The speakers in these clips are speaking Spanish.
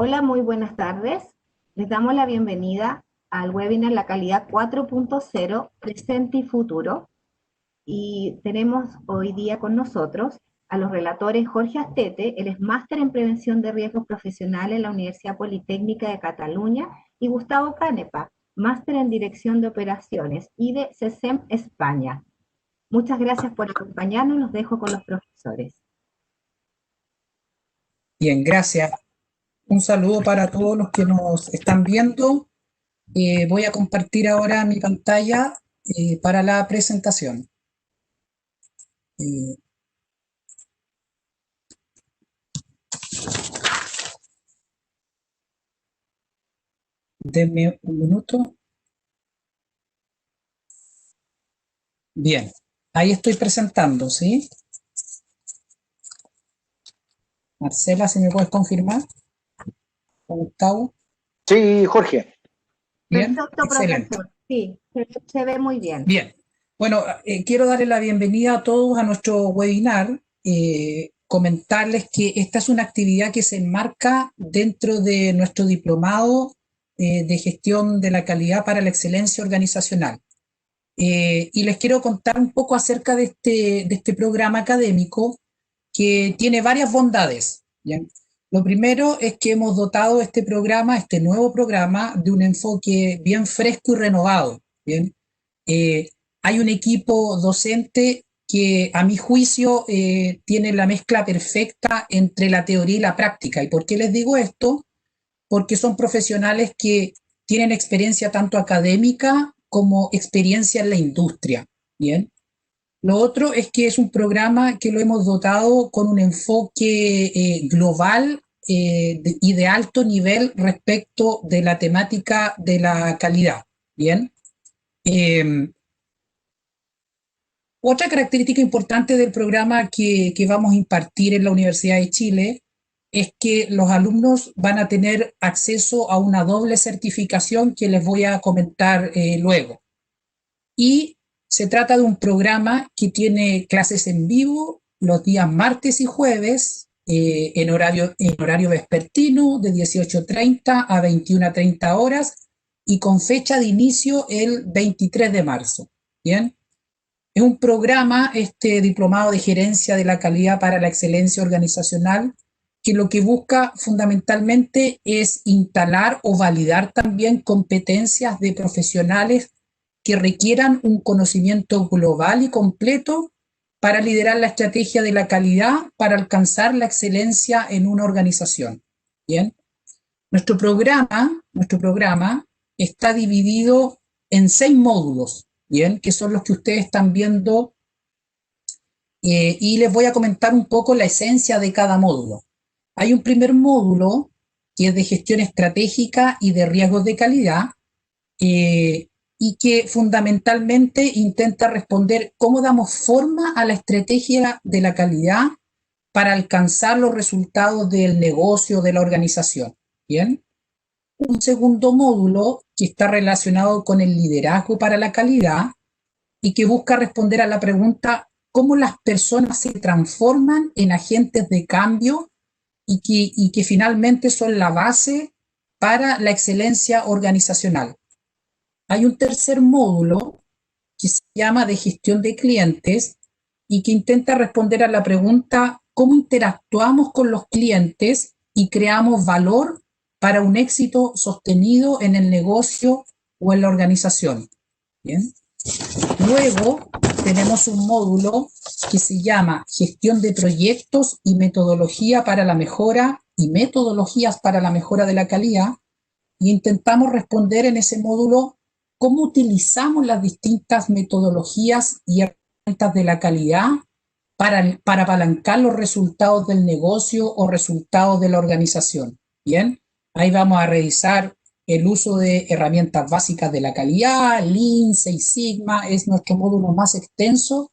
Hola, muy buenas tardes. Les damos la bienvenida al webinar La Calidad 4.0, Presente y Futuro. Y tenemos hoy día con nosotros a los relatores Jorge Astete, él es máster en prevención de riesgos profesionales en la Universidad Politécnica de Cataluña, y Gustavo Canepa, máster en dirección de operaciones y de CESEM España. Muchas gracias por acompañarnos, los dejo con los profesores. Bien, gracias. Un saludo para todos los que nos están viendo. Voy a compartir ahora mi pantalla para la presentación. Eh, Denme un minuto. Bien, ahí estoy presentando, ¿sí? Marcela, si me puedes confirmar. Gustavo. Sí, Jorge. Bien, Perfecto, excelente. profesor. Sí, se ve muy bien. Bien, bueno, quiero darle la bienvenida a todos a nuestro webinar. Comentarles que esta es una actividad que se enmarca dentro de nuestro diplomado de gestión de la calidad para la excelencia organizacional. Y les quiero contar un poco acerca de este programa académico que tiene varias bondades. ¿Bien? Lo primero es que hemos dotado este programa, este nuevo programa, de un enfoque bien fresco y renovado. ¿Bien? Eh, Hay un equipo docente que, a mi juicio, tiene la mezcla perfecta entre la teoría y la práctica. ¿Y por qué les digo esto? Porque son profesionales que tienen experiencia tanto académica como experiencia en la industria. Bien. Lo otro es que es un programa que lo hemos dotado con un enfoque global y de alto nivel respecto de la temática de la calidad. Bien. Eh, Otra característica importante del programa que vamos a impartir en la Universidad de Chile es que los alumnos van a tener acceso a una doble certificación que les voy a comentar luego. Y se trata de un programa que tiene clases en vivo los días martes y jueves en horario vespertino de 18:30 a 21:30 horas y con fecha de inicio el 23 de marzo. Bien. Es un programa, este diplomado de gerencia de la calidad para la excelencia organizacional, que lo que busca fundamentalmente es instalar o validar también competencias de profesionales que requieran un conocimiento global y completo para liderar la estrategia de la calidad para alcanzar la excelencia en una organización. Bien. Nuestro programa está dividido en 6 módulos, bien, que son los que ustedes están viendo, y les voy a comentar un poco la esencia de cada módulo. Hay un primer módulo que es de gestión estratégica y de riesgos de calidad, eh, y que fundamentalmente intenta responder cómo damos forma a la estrategia de la calidad para alcanzar los resultados del negocio de la organización. Bien. Un segundo módulo que está relacionado con el liderazgo para la calidad y que busca responder a la pregunta cómo las personas se transforman en agentes de cambio y que finalmente son la base para la excelencia organizacional. Hay un tercer módulo que se llama de gestión de clientes y que intenta responder a la pregunta cómo interactuamos con los clientes y creamos valor para un éxito sostenido en el negocio o en la organización. Bien. Luego tenemos un módulo que se llama gestión de proyectos y metodología para la mejora y metodologías para la mejora de la calidad, y intentamos responder en ese módulo cómo utilizamos las distintas metodologías y herramientas de la calidad para apalancar los resultados del negocio o resultados de la organización. Bien, ahí vamos a revisar el uso de herramientas básicas de la calidad, Lean, Six Sigma, es nuestro módulo más extenso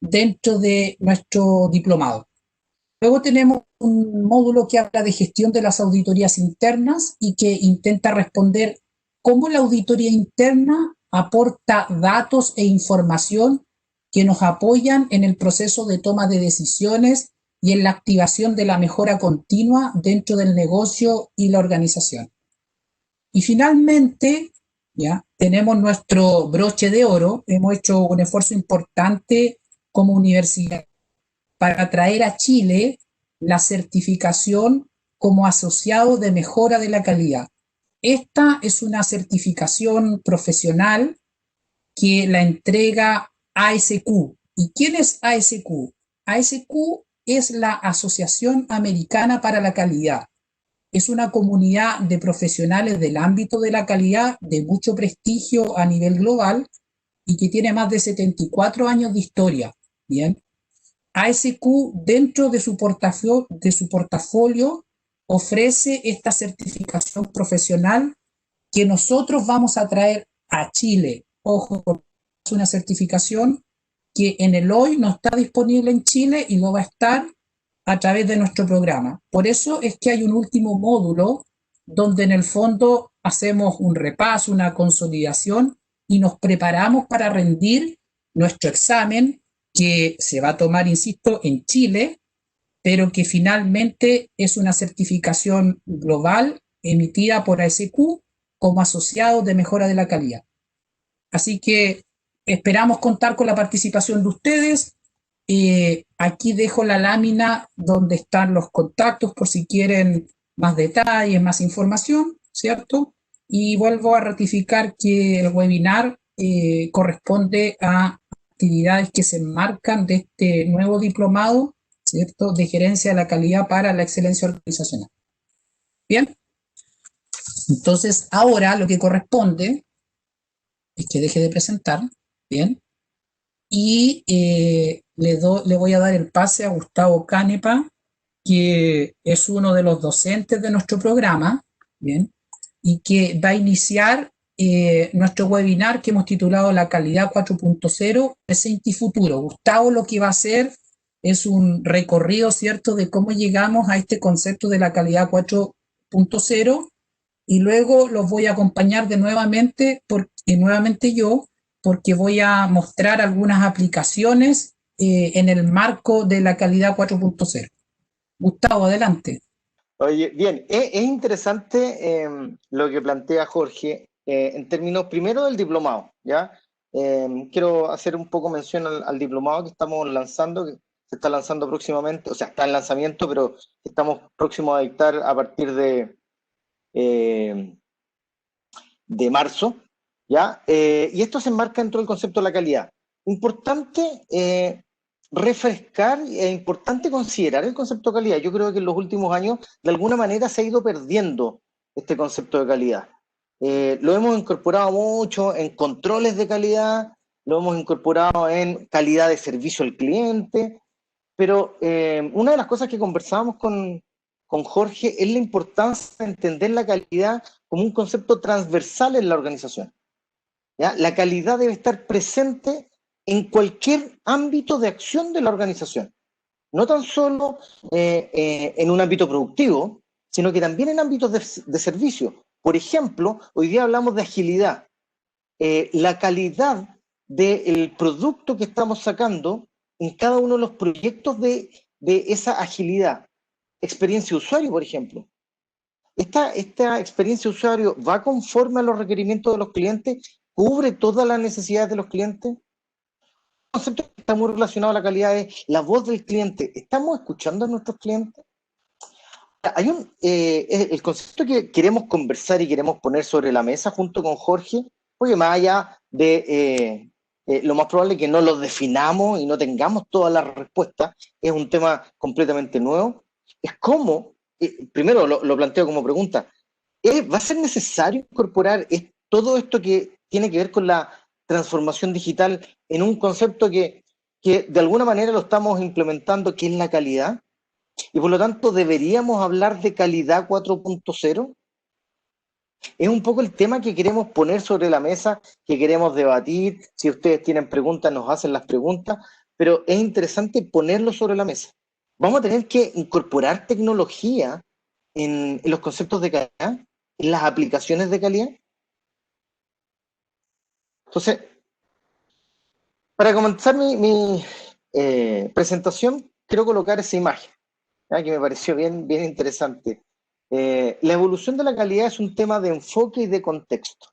dentro de nuestro diplomado. Luego tenemos un módulo que habla de gestión de las auditorías internas y que intenta responder cómo la auditoría interna aporta datos e información que nos apoyan en el proceso de toma de decisiones y en la activación de la mejora continua dentro del negocio y la organización. Y finalmente, ¿ya? Tenemos nuestro broche de oro. Hemos hecho un esfuerzo importante como universidad para traer a Chile la certificación como asociado de mejora de la calidad. Esta es una certificación profesional que la entrega ASQ. ¿Y quién es ASQ? ASQ es la Asociación Americana para la Calidad. Es una comunidad de profesionales del ámbito de la calidad de mucho prestigio a nivel global y que tiene más de 74 años de historia. Bien, ASQ dentro de su portafolio ofrece esta certificación profesional que nosotros vamos a traer a Chile. Ojo, es una certificación que en el hoy no está disponible en Chile y no va a estar a través de nuestro programa. Por eso es que hay un último módulo donde en el fondo hacemos un repaso, una consolidación y nos preparamos para rendir nuestro examen que se va a tomar, insisto, en Chile, pero que finalmente es una certificación global emitida por ASQ como asociado de mejora de la calidad. Así que esperamos contar con la participación de ustedes. Aquí dejo la lámina donde están los contactos por si quieren más detalles, más información, ¿cierto? Y vuelvo a ratificar que el webinar corresponde a actividades que se enmarcan de este nuevo diplomado, ¿cierto?, de gerencia de la calidad para la excelencia organizacional. Bien, entonces ahora lo que corresponde es que deje de presentar, bien, y le voy a dar el pase a Gustavo Canepa, que es uno de los docentes de nuestro programa, bien, y que va a iniciar nuestro webinar que hemos titulado La Calidad 4.0, Presente y Futuro. Gustavo lo que va a hacer es un recorrido, ¿cierto?, de cómo llegamos a este concepto de la calidad 4.0 y luego los voy a acompañar nuevamente yo, porque voy a mostrar algunas aplicaciones en el marco de la calidad 4.0. Gustavo, adelante. Oye, bien, es interesante lo que plantea Jorge en términos primero del diplomado, ¿ya? Quiero hacer un poco mención al diplomado que estamos lanzando, que se está lanzando próximamente, o sea, está en lanzamiento, pero estamos próximos a dictar a partir de marzo, ¿ya? Y esto se enmarca dentro del concepto de la calidad. Importante refrescar, es importante considerar el concepto de calidad. Yo creo que en los últimos años, de alguna manera, se ha ido perdiendo este concepto de calidad. Lo hemos incorporado mucho en controles de calidad, lo hemos incorporado en calidad de servicio al cliente, pero una de las cosas que conversábamos con Jorge es la importancia de entender la calidad como un concepto transversal en la organización, ¿ya? La calidad debe estar presente en cualquier ámbito de acción de la organización, no tan solo en un ámbito productivo, sino que también en ámbitos de servicio. Por ejemplo, hoy día hablamos de agilidad. La calidad del producto que estamos sacando en cada uno de los proyectos de esa agilidad. Experiencia de usuario, por ejemplo. Esta experiencia de usuario va conforme a los requerimientos de los clientes, cubre todas las necesidades de los clientes. Un concepto que está muy relacionado a la calidad es la voz del cliente. ¿Estamos escuchando a nuestros clientes? Hay el concepto que queremos conversar y queremos poner sobre la mesa junto con Jorge, porque más allá de lo más probable es que no lo definamos y no tengamos todas las respuestas, es un tema completamente nuevo, es cómo, primero lo planteo como pregunta, ¿va a ser necesario incorporar todo esto que tiene que ver con la transformación digital en un concepto que de alguna manera lo estamos implementando, que es la calidad? Y por lo tanto, ¿deberíamos hablar de calidad 4.0? Es un poco el tema que queremos poner sobre la mesa, que queremos debatir. Si ustedes tienen preguntas, nos hacen las preguntas, pero es interesante ponerlo sobre la mesa. Vamos a tener que incorporar tecnología en los conceptos de calidad, en las aplicaciones de calidad. Entonces, para comenzar mi presentación, quiero colocar esa imagen, ¿ya? Que me pareció bien, bien interesante. La evolución de la calidad es un tema de enfoque y de contexto,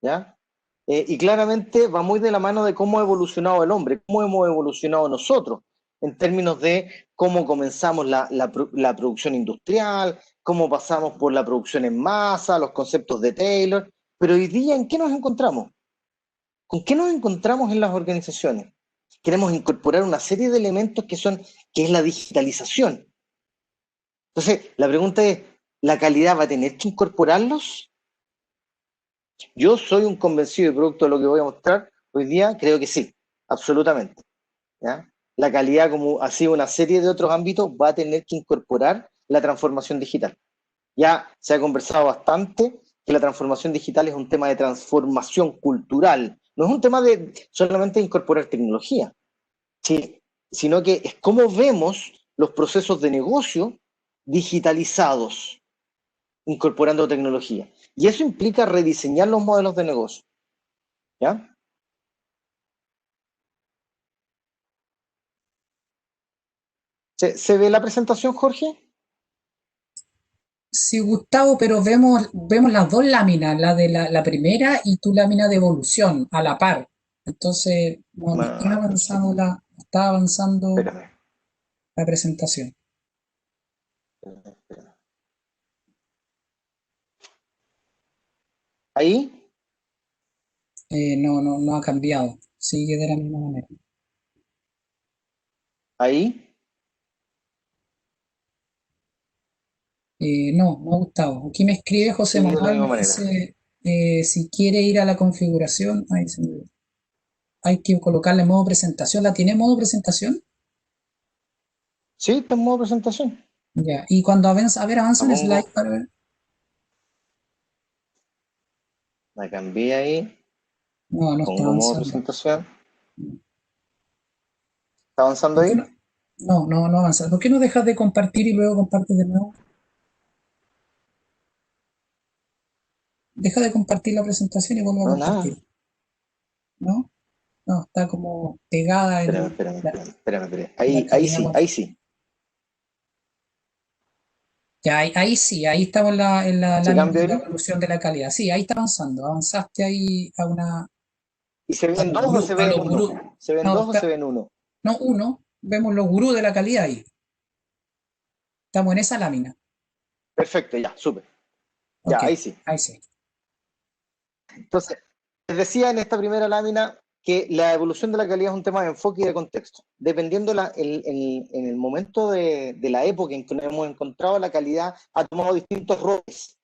¿ya? Y claramente va muy de la mano de cómo ha evolucionado el hombre, cómo hemos evolucionado nosotros, en términos de cómo comenzamos la producción industrial, cómo pasamos por la producción en masa, los conceptos de Taylor, pero hoy día, ¿en qué nos encontramos? ¿Con qué nos encontramos en las organizaciones? Queremos incorporar una serie de elementos que es la digitalización. Entonces, la pregunta es, ¿la calidad va a tener que incorporarlos? Yo soy un convencido y producto de lo que voy a mostrar hoy día, creo que sí, absolutamente, ¿ya? La calidad, como ha sido una serie de otros ámbitos, va a tener que incorporar la transformación digital. Ya se ha conversado bastante que la transformación digital es un tema de transformación cultural, no es un tema de solamente incorporar tecnología, sí, sino que es cómo vemos los procesos de negocio digitalizados, incorporando tecnología. Y eso implica rediseñar los modelos de negocio, ¿ya? ¿Se ve la presentación, Jorge? Sí, Gustavo, pero vemos las dos láminas, la de la primera y tu lámina de evolución, a la par. Entonces, no está Ah, avanzando perfecto. está avanzando Espérame, la presentación. espérame. Ahí, No ha cambiado, sigue de la misma manera. ahí, No, Gustavo. Aquí me escribe José sigue de la Manuel, misma me manera. dice si quiere ir a la configuración, hay que colocarle modo presentación. ¿La tiene modo presentación? Sí, está en modo presentación. Ya. Y cuando avanza, a ver, avanza La un pongo, slide para ver. la cambié ahí, No está pongo modo avanzando. presentación. ¿Está avanzando ¿Por qué ahí? no? No avanza. ¿Por qué no dejas de compartir y luego compartes de nuevo? Deja de compartir la presentación y vuelve a No, nada. compartir. ¿No? No, está como pegada Espérame, espérame, espérame, espérame, espérame. la Ahí, ahí calidad. sí, ahí sí. Ya, ahí sí, ahí estamos en la ¿Se lámina cambia de la ahí? evolución de la calidad. Sí, ahí está avanzando. Avanzaste ahí ¿Y se a ven los dos o gurús, se a ve los uno? gurús. ¿Se ven No, dos o se ven uno? no, uno. Vemos los gurús de la calidad ahí. Estamos en esa lámina. Perfecto, ya, súper. Ya, Ok, ahí sí. ahí sí. Entonces, les decía en esta primera lámina que la evolución de la calidad es un tema de enfoque y de contexto. Dependiendo en el momento de la época en que nos hemos encontrado, la calidad ha tomado distintos roles,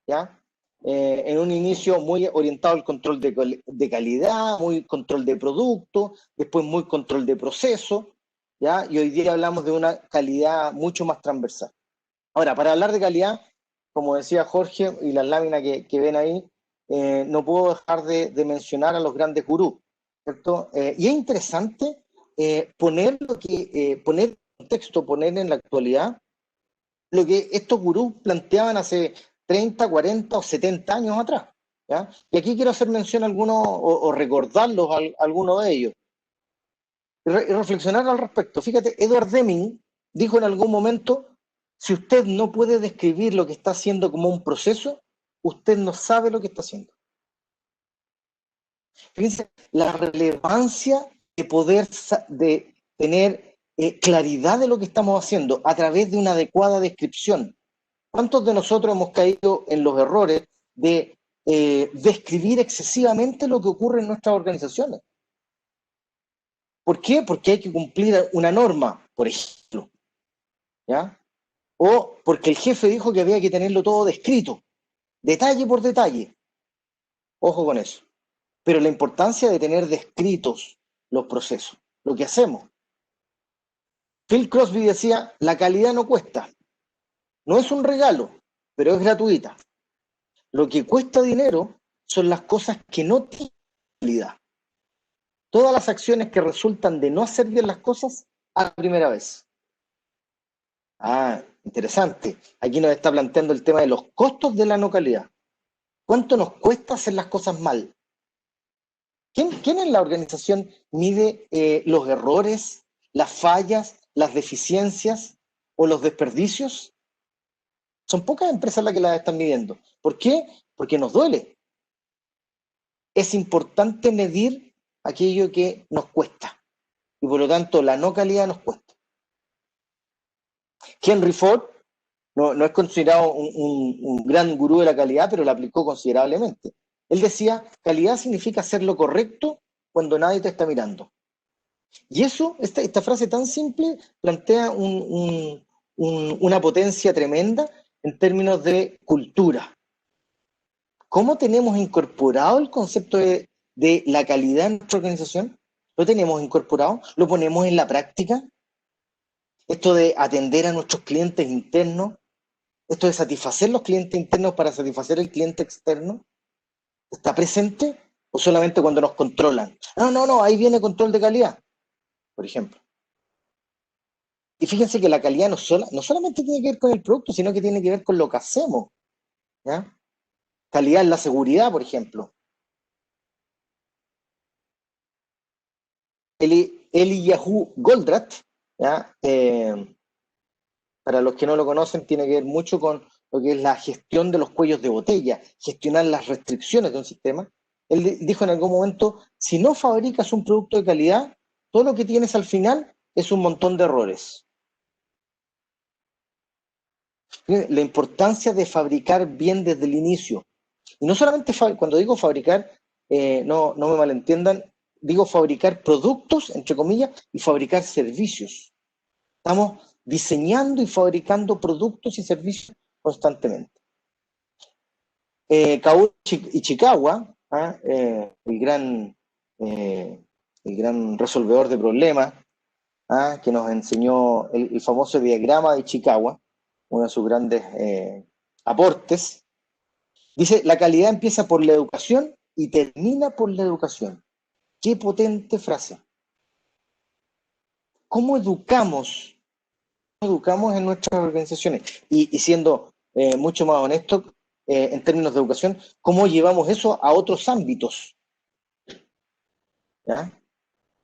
¿ya? En un inicio muy orientado al control de calidad, muy control de producto, después muy control de proceso, ¿ya? Y hoy día hablamos de una calidad mucho más transversal. Ahora, para hablar de calidad, como decía Jorge, y las láminas que ven ahí, no puedo dejar de mencionar a los grandes gurús, ¿cierto? Y es interesante poner en contexto, poner en la actualidad lo que estos gurús planteaban hace 30, 40 o 70 años atrás, ¿ya? Y aquí quiero hacer mención a algunos o recordarlos a algunos de ellos y reflexionar al respecto. Fíjate, Edward Deming dijo en algún momento, si usted no puede describir lo que está haciendo como un proceso, usted no sabe lo que está haciendo. Fíjense la relevancia de poder de tener claridad de lo que estamos haciendo a través de una adecuada descripción. ¿Cuántos de nosotros hemos caído en los errores de describir excesivamente lo que ocurre en nuestras organizaciones? ¿Por qué? Porque hay que cumplir una norma, por ejemplo, ¿ya? O porque el jefe dijo que había que tenerlo todo descrito, detalle por detalle. Ojo con eso. Pero la importancia de tener descritos los procesos, lo que hacemos. Phil Crosby decía, la calidad no cuesta, no es un regalo, pero es gratuita. Lo que cuesta dinero son las cosas que no tienen calidad. Todas las acciones que resultan de no hacer bien las cosas a la primera vez. Ah, interesante. Aquí nos está planteando el tema de los costos de la no calidad. ¿Cuánto nos cuesta hacer las cosas mal? ¿Quién en la organización mide los errores, las fallas las deficiencias o los desperdicios? Son pocas empresas las que las están midiendo. ¿Por qué? Porque nos duele. Es importante medir aquello que nos cuesta. Y por lo tanto, la no calidad nos cuesta. Henry Ford no es considerado un gran gurú de la calidad, pero lo aplicó considerablemente. Él decía, calidad significa hacer lo correcto cuando nadie te está mirando. Y eso, esta frase tan simple, plantea una potencia tremenda en términos de cultura. ¿Cómo tenemos incorporado el concepto de la calidad en nuestra organización? ¿Lo tenemos incorporado? ¿Lo ponemos en la práctica? Esto de atender a nuestros clientes internos, esto de satisfacer los clientes internos para satisfacer el cliente externo, ¿está presente? ¿O solamente cuando nos controlan? No, ahí viene control de calidad, por ejemplo. Y fíjense que la calidad no solamente tiene que ver con el producto, sino que tiene que ver con lo que hacemos, ¿ya? Calidad en la seguridad, por ejemplo. Eliyahu Goldratt, ¿ya? Para los que no lo conocen, tiene que ver mucho con lo que es la gestión de los cuellos de botella, gestionar las restricciones de un sistema. Él dijo en algún momento, si no fabricas un producto de calidad, todo lo que tienes al final es un montón de errores. La importancia de fabricar bien desde el inicio. Y no solamente cuando digo fabricar, no me malentiendan, digo fabricar productos, entre comillas, y fabricar servicios. Estamos diseñando y fabricando productos y servicios constantemente. Kaoru Ichikawa, el gran resolvedor de problemas, que nos enseñó el famoso diagrama de Ichikawa, uno de sus grandes aportes, dice, la calidad empieza por la educación y termina por la educación. ¡Qué potente frase! ¿Cómo educamos en nuestras organizaciones? Y siendo mucho más honesto, en términos de educación, ¿cómo llevamos eso a otros ámbitos? ¿Ya?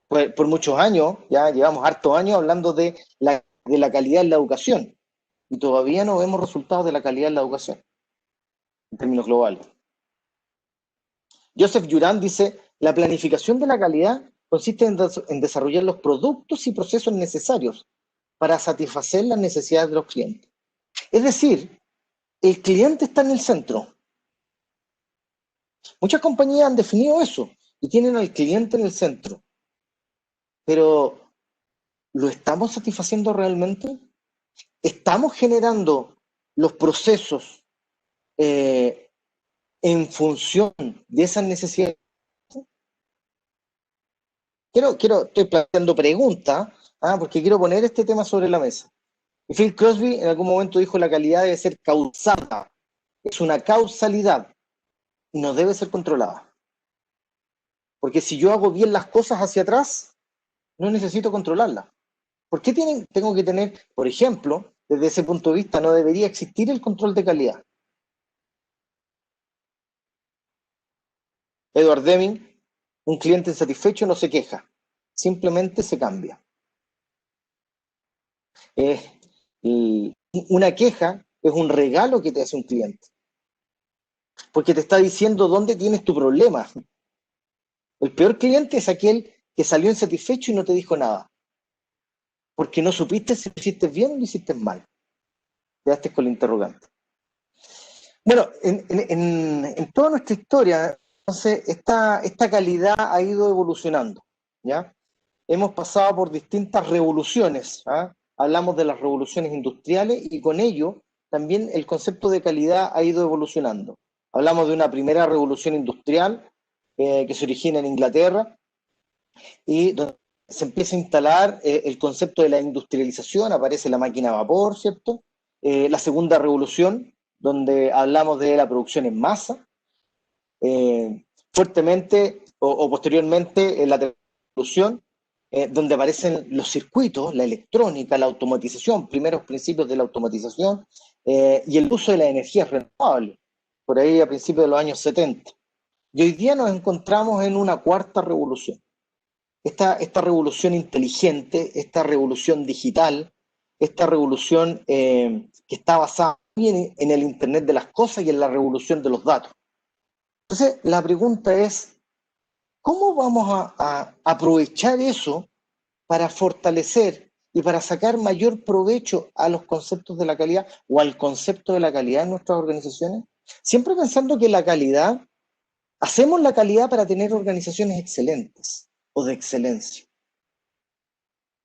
Pues, por muchos años, ya llevamos hartos años hablando de la calidad en la educación, y todavía no vemos resultados de la calidad en la educación, en términos globales. Joseph Juran dice, la planificación de la calidad consiste en desarrollar los productos y procesos necesarios para satisfacer las necesidades de los clientes. Es decir, el cliente está en el centro. Muchas compañías han definido eso y tienen al cliente en el centro. Pero, ¿lo estamos satisfaciendo realmente? ¿Estamos generando los procesos en función de esas necesidades? Estoy planteando preguntas, porque quiero poner este tema sobre la mesa. Y Phil Crosby en algún momento dijo la calidad debe ser causada, es una causalidad y no debe ser controlada. Porque si yo hago bien las cosas hacia atrás, no necesito controlarlas. ¿Por qué tengo que tener, por ejemplo, desde ese punto de vista, no debería existir el control de calidad? Edward Deming, un cliente insatisfecho no se queja, simplemente se cambia. Y una queja es un regalo que te hace un cliente, porque te está diciendo dónde tienes tu problema. El peor cliente es aquel que salió insatisfecho y no te dijo nada, porque no supiste si lo hiciste bien o lo hiciste mal. Quedaste con la interrogante. Bueno, en toda nuestra historia, entonces, esta calidad ha ido evolucionando, ¿ya? Hemos pasado por distintas revoluciones, hablamos de las revoluciones industriales y con ello también el concepto de calidad ha ido evolucionando. Hablamos de una primera revolución industrial que se origina en Inglaterra y donde se empieza a instalar el concepto de la industrialización, aparece la máquina a vapor, ¿cierto? La segunda revolución, donde hablamos de la producción en masa, fuertemente o posteriormente la revolución, donde aparecen los circuitos, la electrónica, la automatización, primeros principios de la automatización y el uso de la energía renovable, por ahí a principios de los años 70. Y hoy día nos encontramos en una cuarta revolución, esta revolución inteligente, esta revolución digital, esta revolución que está basada en el Internet de las cosas y en la revolución de los datos. Entonces, la pregunta es, ¿cómo vamos a aprovechar eso para fortalecer y para sacar mayor provecho a los conceptos de la calidad o al concepto de la calidad en nuestras organizaciones? Siempre pensando que la calidad, hacemos la calidad para tener organizaciones excelentes o de excelencia.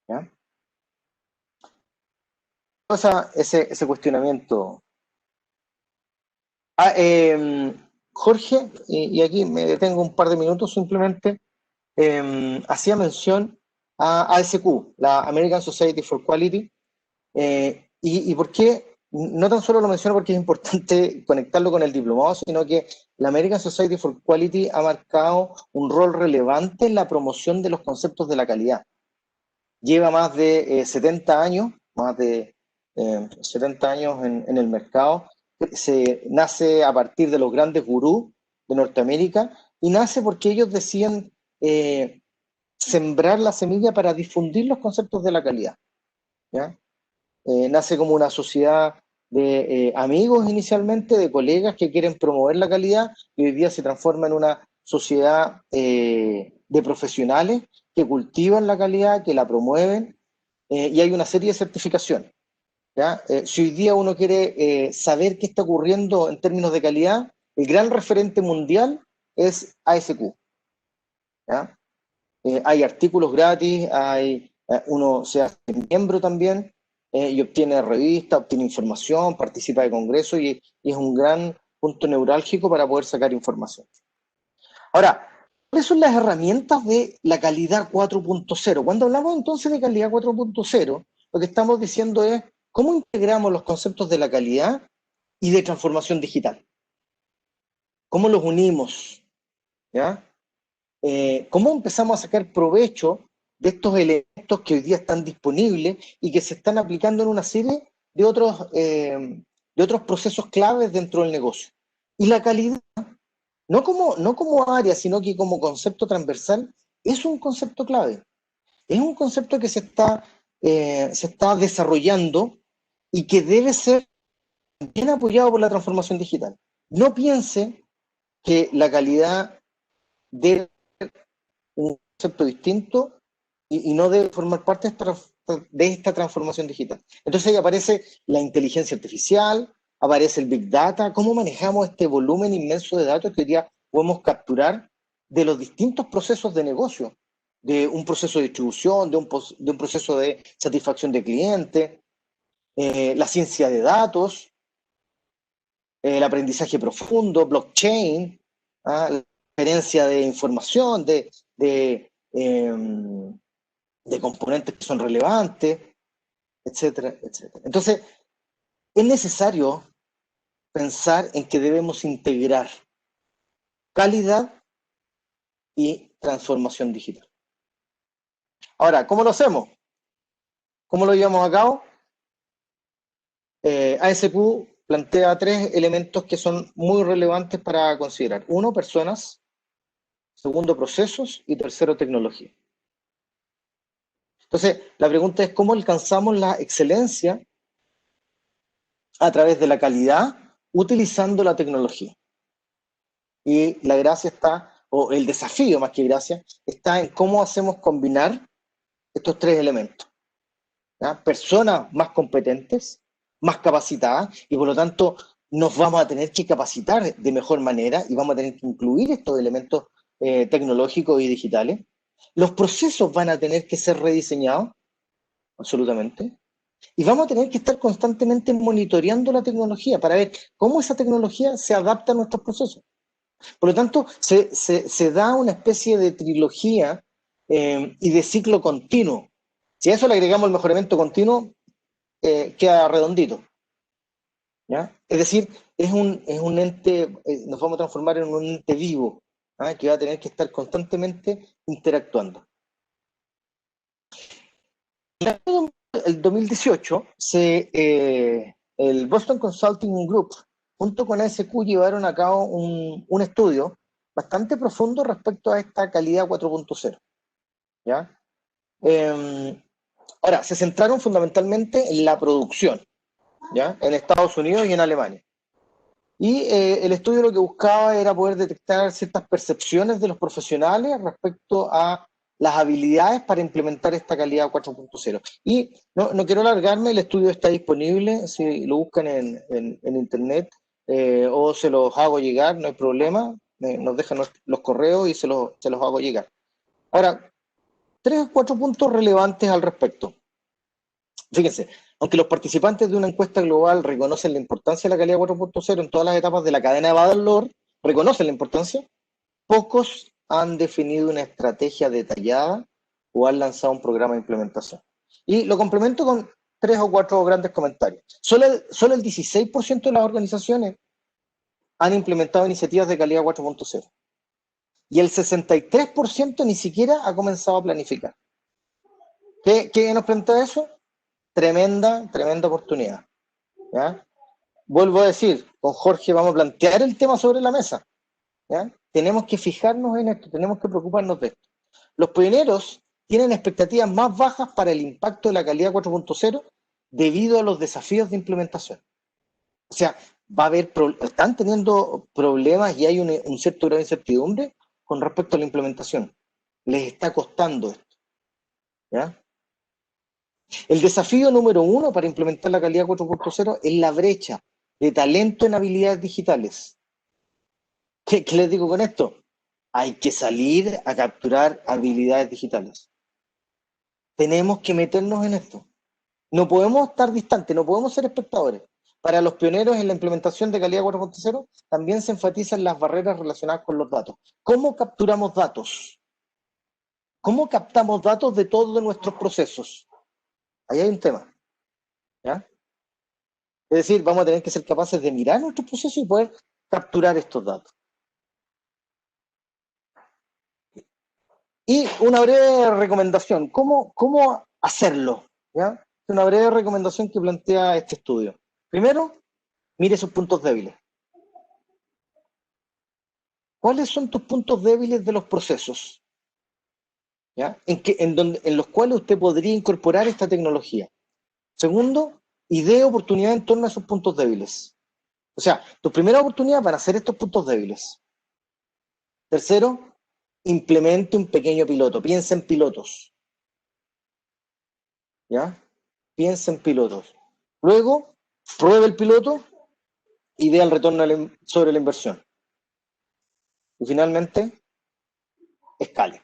¿Ya? Ese cuestionamiento. Jorge, y aquí me detengo un par de minutos simplemente, hacía mención a ASQ, la American Society for Quality, y por qué, no tan solo lo menciono porque es importante conectarlo con el diplomado, sino que la American Society for Quality ha marcado un rol relevante en la promoción de los conceptos de la calidad. Lleva más de 70 años, más de 70 años en el mercado. Nace a partir de los grandes gurús de Norteamérica y nace porque ellos decían sembrar la semilla para difundir los conceptos de la calidad. ¿Ya? Nace como una sociedad de amigos inicialmente, de colegas que quieren promover la calidad, y hoy día se transforma en una sociedad de profesionales que cultivan la calidad, que la promueven, y hay una serie de certificaciones. ¿Ya? Si hoy día uno quiere saber qué está ocurriendo en términos de calidad, el gran referente mundial es ASQ. ¿Ya? Hay artículos gratis, uno se hace miembro también y obtiene revistas, obtiene información, participa de congresos y es un gran punto neurálgico para poder sacar información. Ahora, ¿cuáles son las herramientas de la calidad 4.0? Cuando hablamos entonces de calidad 4.0, lo que estamos diciendo es cómo integramos los conceptos de la calidad y de transformación digital. ¿Cómo los unimos? ¿Ya? ¿Cómo empezamos a sacar provecho de estos elementos que hoy día están disponibles y que se están aplicando en una serie de otros procesos claves dentro del negocio? Y la calidad, no como área, sino que como concepto transversal, es un concepto clave. Es un concepto que se está desarrollando y que debe ser bien apoyado por la transformación digital. No piense que la calidad debe ser un concepto distinto y no debe formar parte de esta transformación digital. Entonces ahí aparece la inteligencia artificial, aparece el Big Data, cómo manejamos este volumen inmenso de datos que hoy día podemos capturar de los distintos procesos de negocio, de un proceso de distribución, de un proceso de satisfacción de cliente, la ciencia de datos, el aprendizaje profundo, blockchain, la transferencia de información, de componentes que son relevantes, etcétera, etcétera. Entonces, es necesario pensar en que debemos integrar calidad y transformación digital. Ahora, ¿cómo lo hacemos? ¿Cómo lo llevamos a cabo? ASQ plantea 3 elementos que son muy relevantes para considerar. 1, personas. 2, procesos. Y 3, tecnología. Entonces, la pregunta es cómo alcanzamos la excelencia a través de la calidad utilizando la tecnología. Y la gracia está, o el desafío más que gracia, está en cómo hacemos combinar estos 3 elementos. ¿Ya? Personas más competentes, más capacitadas, y por lo tanto nos vamos a tener que capacitar de mejor manera y vamos a tener que incluir estos elementos tecnológicos y digitales. Los procesos van a tener que ser rediseñados, absolutamente, y vamos a tener que estar constantemente monitoreando la tecnología para ver cómo esa tecnología se adapta a nuestros procesos. Por lo tanto, se da una especie de trilogía y de ciclo continuo. Si a eso le agregamos el mejoramiento continuo, queda redondito. ¿Ya? Es decir, es un ente, nos vamos a transformar en un ente vivo, que va a tener que estar constantemente interactuando. En el 2018, el Boston Consulting Group, junto con ASQ, llevaron a cabo un estudio bastante profundo respecto a esta calidad 4.0. ¿ya? Ahora, se centraron fundamentalmente en la producción, ¿ya? En Estados Unidos y en Alemania. Y el estudio lo que buscaba era poder detectar ciertas percepciones de los profesionales respecto a las habilidades para implementar esta calidad 4.0. Y no quiero alargarme, el estudio está disponible, si lo buscan en internet o se los hago llegar, no hay problema, nos dejan los correos y se los hago llegar. Ahora, 3 o 4 puntos relevantes al respecto. Fíjense, aunque los participantes de una encuesta global reconocen la importancia de la calidad 4.0 en todas las etapas de la cadena de valor, reconocen la importancia, pocos han definido una estrategia detallada o han lanzado un programa de implementación. Y lo complemento con 3 o 4 grandes comentarios. Solo el 16% de las organizaciones han implementado iniciativas de calidad 4.0. Y el 63% ni siquiera ha comenzado a planificar. ¿Qué nos plantea eso? Tremenda oportunidad, ¿ya? Vuelvo a decir, con Jorge vamos a plantear el tema sobre la mesa, ¿ya? Tenemos que fijarnos en esto, tenemos que preocuparnos de esto. Los pioneros tienen expectativas más bajas para el impacto de la calidad 4.0 debido a los desafíos de implementación. O sea, están teniendo problemas y hay un cierto grado de incertidumbre con respecto a la implementación. Les está costando esto, ¿ya? El desafío número 1 para implementar la calidad 4.0 es la brecha de talento en habilidades digitales. ¿Qué les digo con esto? Hay que salir a capturar habilidades digitales. Tenemos que meternos en esto. No podemos estar distantes, no podemos ser espectadores. Para los pioneros en la implementación de calidad 4.0 también se enfatizan las barreras relacionadas con los datos. ¿Cómo capturamos datos? ¿Cómo captamos datos de todos nuestros procesos? Ahí hay un tema, ¿ya? Es decir, vamos a tener que ser capaces de mirar nuestros procesos y poder capturar estos datos. Y una breve recomendación, ¿cómo hacerlo? ¿Ya? Una breve recomendación que plantea este estudio. Primero, mire sus puntos débiles. ¿Cuáles son tus puntos débiles de los procesos? ¿Ya? En los cuales usted podría incorporar esta tecnología. Segundo, idee oportunidades en torno a esos puntos débiles. O sea, tus primeras oportunidades van a ser estos puntos débiles. Tercero, implemente un pequeño piloto. Piensa en pilotos. ¿Ya? Piensa en pilotos. Luego, pruebe el piloto y vea el retorno sobre la inversión. Y finalmente, escale.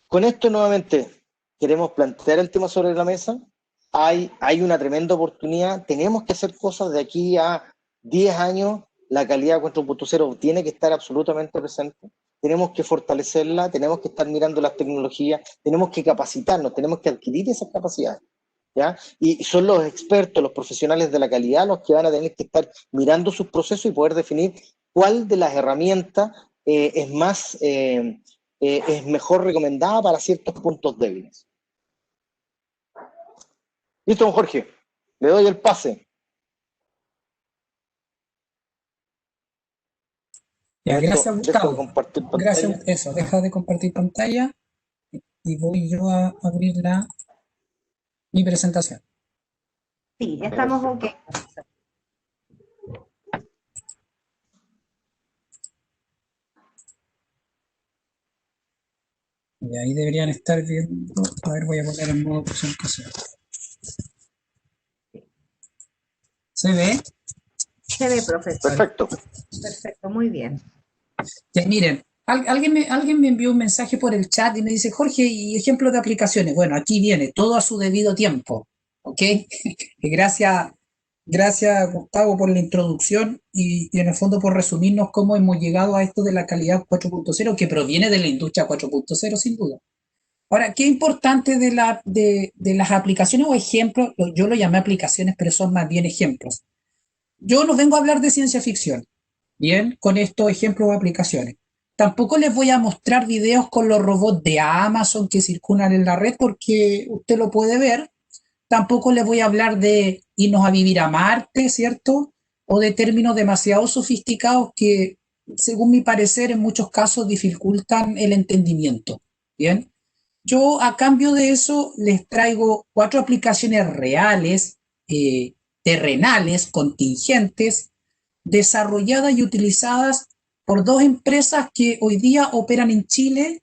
Con esto nuevamente queremos plantear el tema sobre la mesa. Hay una tremenda oportunidad. Tenemos que hacer cosas de aquí a 10 años. La calidad 4.0 tiene que estar absolutamente presente. Tenemos que fortalecerla, tenemos que estar mirando las tecnologías, tenemos que capacitarnos, tenemos que adquirir esas capacidades, ¿ya? Y son los expertos, los profesionales de la calidad los que van a tener que estar mirando sus procesos y poder definir cuál de las herramientas es mejor recomendada para ciertos puntos débiles. Listo, don Jorge, le doy el pase. Ya, gracias, Gustavo. Dejo de compartir pantalla. Gracias, eso, deja de compartir pantalla y voy yo a abrir mi presentación. Sí, ya estamos ok. Y ahí deberían estar viendo. A ver, voy a poner en modo presentación. ¿Se ve? Se ve, profesor. Perfecto. Perfecto, muy bien. Ya, miren, alguien me envió un mensaje por el chat y me dice, Jorge, y ejemplos de aplicaciones. Bueno, aquí viene, todo a su debido tiempo, ¿ok? Gracias, Gustavo, por la introducción y en el fondo por resumirnos cómo hemos llegado a esto de la calidad 4.0, que proviene de la industria 4.0, sin duda. Ahora, qué importante de las aplicaciones o ejemplos, yo lo llamé aplicaciones, pero son más bien ejemplos. Yo no vengo a hablar de ciencia ficción, bien, con estos ejemplos o aplicaciones. Tampoco les voy a mostrar videos con los robots de Amazon que circulan en la red porque usted lo puede ver. Tampoco les voy a hablar de irnos a vivir a Marte, ¿cierto? O de términos demasiado sofisticados que según mi parecer, en muchos casos dificultan el entendimiento. Bien, yo a cambio de eso les traigo 4 aplicaciones reales, terrenales, contingentes, desarrolladas y utilizadas por 2 empresas que hoy día operan en Chile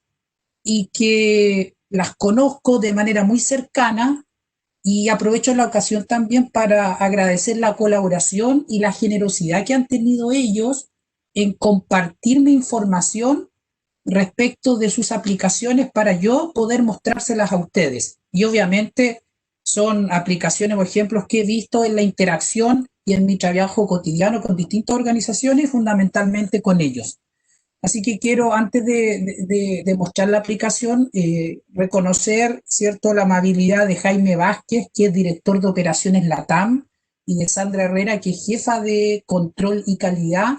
y que las conozco de manera muy cercana, y aprovecho la ocasión también para agradecer la colaboración y la generosidad que han tenido ellos en compartirme información respecto de sus aplicaciones para yo poder mostrárselas a ustedes. Y obviamente son aplicaciones o ejemplos que he visto en la interacción y en mi trabajo cotidiano con distintas organizaciones y fundamentalmente con ellos. Así que quiero, antes de mostrar la aplicación, reconocer, ¿cierto?, la amabilidad de Jaime Vázquez, que es director de operaciones LATAM, y de Sandra Herrera, que es jefa de control y calidad.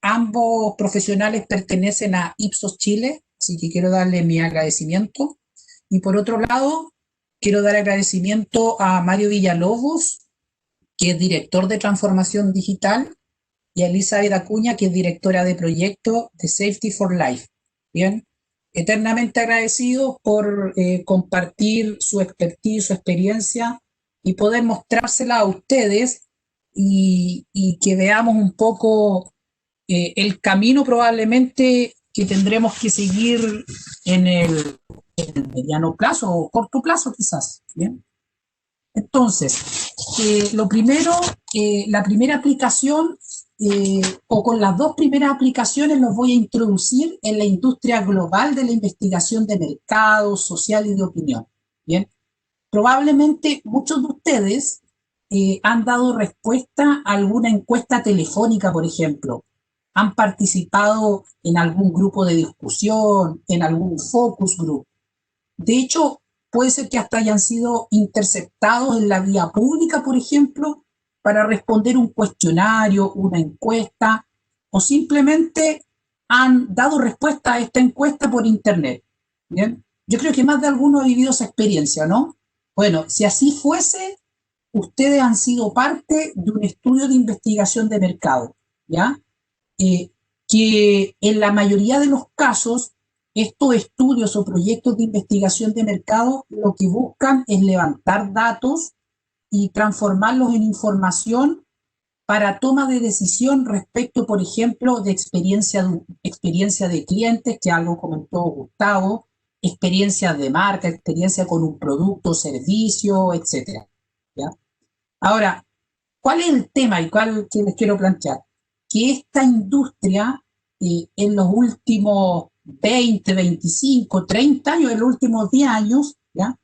Ambos profesionales pertenecen a Ipsos Chile, así que quiero darle mi agradecimiento. Y por otro lado, quiero dar agradecimiento a Mario Villalobos, que es director de transformación digital, y a Elizabeth Acuña, que es directora de proyecto de Safety for Life. Bien, eternamente agradecidos por compartir su expertise, su experiencia, y poder mostrársela a ustedes, y que veamos un poco el camino probablemente que tendremos que seguir en el mediano plazo o corto plazo quizás. Bien, entonces, lo primero, la primera aplicación, o con las 2 primeras aplicaciones, los voy a introducir en la industria global de la investigación de mercado, social y de opinión. Bien, probablemente muchos de ustedes han dado respuesta a alguna encuesta telefónica, por ejemplo. Han participado en algún grupo de discusión, en algún focus group. De hecho, puede ser que hasta hayan sido interceptados en la vía pública, por ejemplo, para responder un cuestionario, una encuesta, o simplemente han dado respuesta a esta encuesta por internet. ¿Bien? Yo creo que más de alguno ha vivido esa experiencia, ¿no? Bueno, si así fuese, ustedes han sido parte de un estudio de investigación de mercado, ¿ya? Que en la mayoría de los casos, estos estudios o proyectos de investigación de mercado lo que buscan es levantar datos y transformarlos en información para toma de decisión respecto, por ejemplo, de experiencia de clientes, que algo comentó Gustavo, experiencias de marca, experiencia con un producto, servicio, etc. ¿Ya? Ahora, ¿cuál es el tema y cuál que les quiero plantear? Que esta industria en los últimos 20, 25, 30 años, en los últimos 10 años, ¿ya?,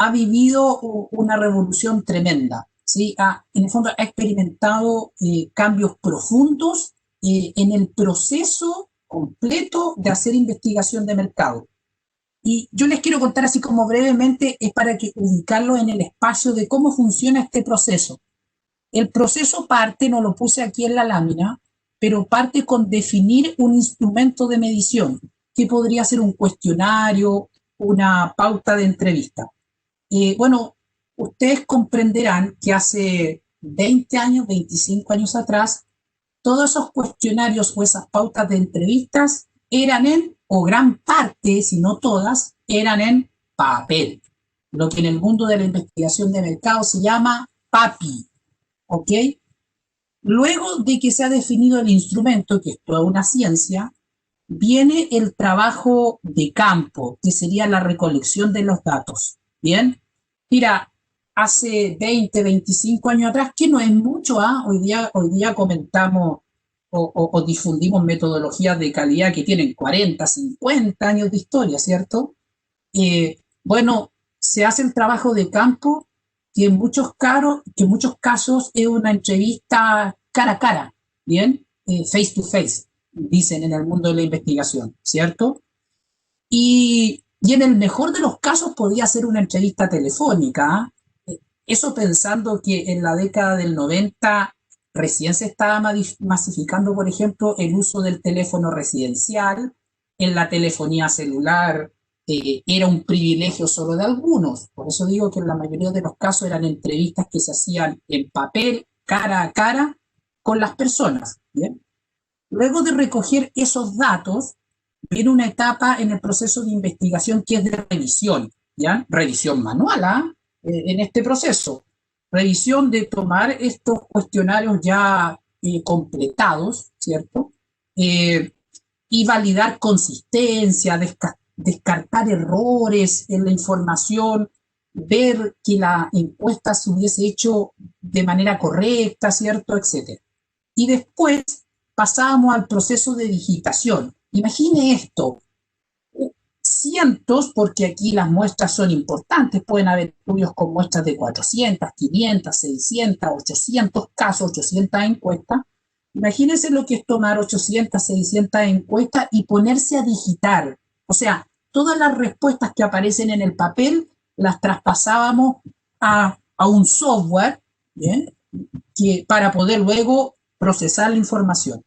ha vivido una revolución tremenda, ¿sí? En el fondo ha experimentado cambios profundos en el proceso completo de hacer investigación de mercado. Y yo les quiero contar así como brevemente, es para que ubicarlo en el espacio de cómo funciona este proceso. El proceso parte, no lo puse aquí en la lámina, pero parte con definir un instrumento de medición, que podría ser un cuestionario, una pauta de entrevista. Bueno, ustedes comprenderán que hace 20 años, 25 años atrás, todos esos cuestionarios o esas pautas de entrevistas eran o gran parte, si no todas, eran en papel, lo que en el mundo de la investigación de mercado se llama PAPI, ¿ok? Luego de que se ha definido el instrumento, que es toda una ciencia, viene el trabajo de campo, que sería la recolección de los datos. Bien, mira, hace 20, 25 años atrás, que no es mucho, hoy día comentamos o difundimos metodologías de calidad que tienen 40, 50 años de historia, ¿cierto? Bueno, se hace el trabajo de campo, que en muchos casos es una entrevista cara a cara, ¿bien? Face to face, dicen en el mundo de la investigación, ¿cierto? Y en el mejor de los casos podía ser una entrevista telefónica. Eso pensando que en la década del 90 recién se estaba masificando, por ejemplo, el uso del teléfono residencial. En la telefonía celular era un privilegio solo de algunos. Por eso digo que en la mayoría de los casos eran entrevistas que se hacían en papel, cara a cara, con las personas. ¿Bien? Luego de recoger esos datos, viene una etapa en el proceso de investigación que es de revisión, ¿ya? Revisión manual, ¿ah? En este proceso. Revisión de tomar estos cuestionarios ya completados, ¿cierto? Y validar consistencia, descartar errores en la información, ver que la encuesta se hubiese hecho de manera correcta, ¿cierto? Etcétera. Y después pasábamos al proceso de digitación. Imagine esto, cientos, porque aquí las muestras son importantes, pueden haber estudios con muestras de 400, 500, 600, 800 casos, 800 encuestas. Imagínense lo que es tomar 800, 600 encuestas y ponerse a digitar. O sea, todas las respuestas que aparecen en el papel las traspasábamos a un software, ¿bien? Para poder luego procesar la información.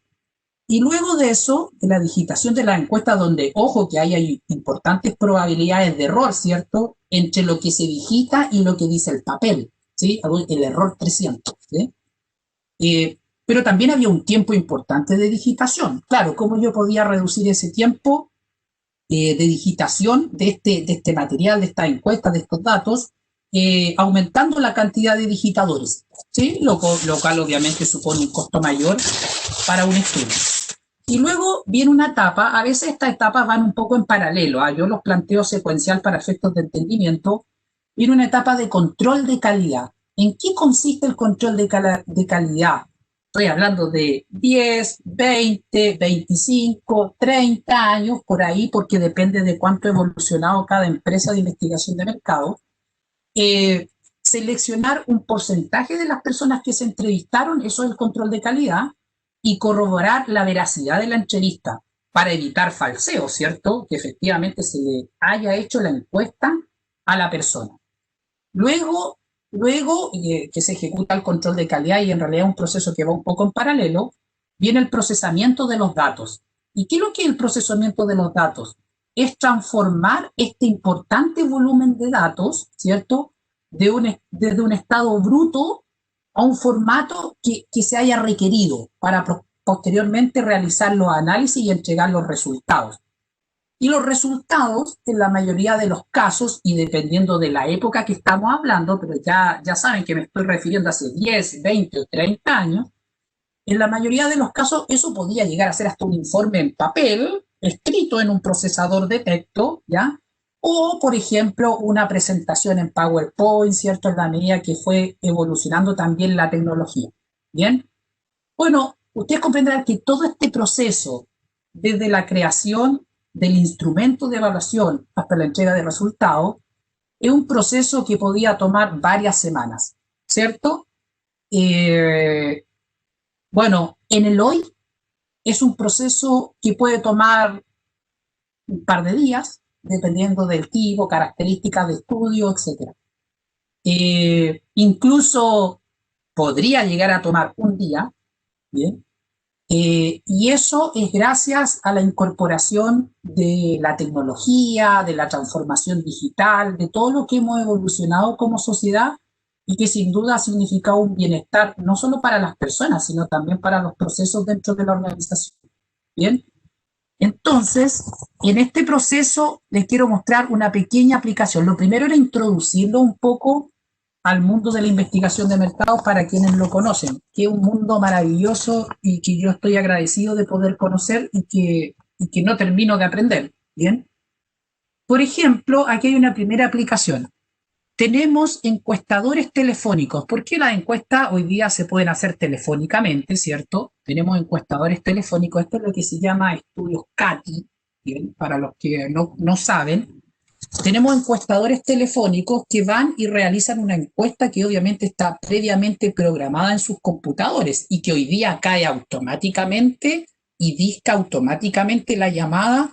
Y luego de eso, de la digitación de la encuesta, donde, ojo, que hay importantes probabilidades de error, ¿cierto? Entre lo que se digita y lo que dice el papel, ¿sí? El error 300, ¿sí? Pero también había un tiempo importante de digitación. Claro, ¿cómo yo podía reducir ese tiempo de digitación de este material, de esta encuesta, de estos datos? Aumentando la cantidad de digitadores, ¿sí? Lo cual obviamente supone un costo mayor para un estudio. Y luego viene una etapa, a veces estas etapas van un poco en paralelo, yo los planteo secuencial para efectos de entendimiento. Viene una etapa de control de calidad. ¿En qué consiste el control de calidad? Estoy hablando de 10, 20, 25, 30 años, por ahí, porque depende de cuánto ha evolucionado cada empresa de investigación de mercado. Seleccionar un porcentaje de las personas que se entrevistaron, eso es el control de calidad, y corroborar la veracidad de la entrevista para evitar falseo, ¿cierto? Que efectivamente se le haya hecho la encuesta a la persona. Luego que se ejecuta el control de calidad, y en realidad es un proceso que va un poco en paralelo, viene el procesamiento de los datos. ¿Y qué es lo que es el procesamiento de los datos? Es transformar este importante volumen de datos, ¿cierto? Desde un estado bruto a un formato que se haya requerido para posteriormente realizar los análisis y entregar los resultados. Y los resultados, en la mayoría de los casos, y dependiendo de la época que estamos hablando, pero ya saben que me estoy refiriendo a hace 10, 20 o 30 años, en la mayoría de los casos eso podía llegar a ser hasta un informe en papel, escrito en un procesador de texto, ¿ya? O, por ejemplo, una presentación en PowerPoint, ¿cierto? En la medida que fue evolucionando también la tecnología. ¿Bien? Bueno, ustedes comprenderán que todo este proceso, desde la creación del instrumento de evaluación hasta la entrega de resultados, es un proceso que podía tomar varias semanas, ¿cierto? Bueno, en el hoy es un proceso que puede tomar un par de días, dependiendo del tipo, características de estudio, etc. Incluso podría llegar a tomar un día, ¿bien? Y eso es gracias a la incorporación de la tecnología, de la transformación digital, de todo lo que hemos evolucionado como sociedad, y que sin duda ha significado un bienestar no solo para las personas, sino también para los procesos dentro de la organización. Bien, entonces, en este proceso les quiero mostrar una pequeña aplicación. Lo primero era introducirlo un poco al mundo de la investigación de mercados para quienes lo conocen, que es un mundo maravilloso y que yo estoy agradecido de poder conocer y que no termino de aprender. Bien. Por ejemplo, aquí hay una primera aplicación. Tenemos encuestadores telefónicos. ¿Por qué las encuestas hoy día se pueden hacer telefónicamente, cierto? Tenemos encuestadores telefónicos. Esto es lo que se llama estudios CATI, ¿bien? Para los que no saben. Tenemos encuestadores telefónicos que van y realizan una encuesta que obviamente está previamente programada en sus computadores y que hoy día cae automáticamente y disca automáticamente la llamada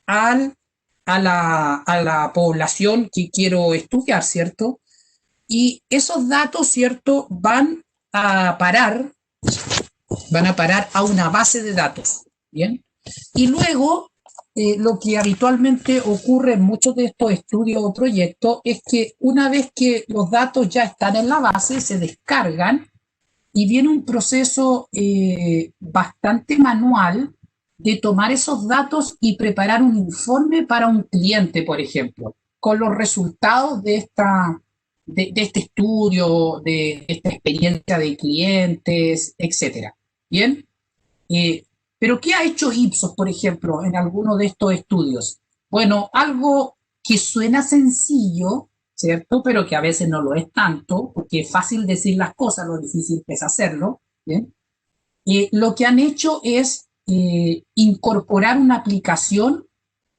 a la población que quiero estudiar, ¿cierto? Y esos datos, ¿cierto?, van a parar a una base de datos, ¿bien? Y luego, lo que habitualmente ocurre en muchos de estos estudios o proyectos es que una vez que los datos ya están en la base, se descargan y viene un proceso bastante manual de tomar esos datos y preparar un informe para un cliente, por ejemplo, con los resultados de este estudio, de esta experiencia de clientes, etcétera. ¿Bien? Pero ¿qué ha hecho Ipsos, por ejemplo, en alguno de estos estudios? Bueno, algo que suena sencillo, ¿cierto? Pero que a veces no lo es tanto, porque es fácil decir las cosas, lo difícil es hacerlo, ¿bien? Lo que han hecho es incorporar una aplicación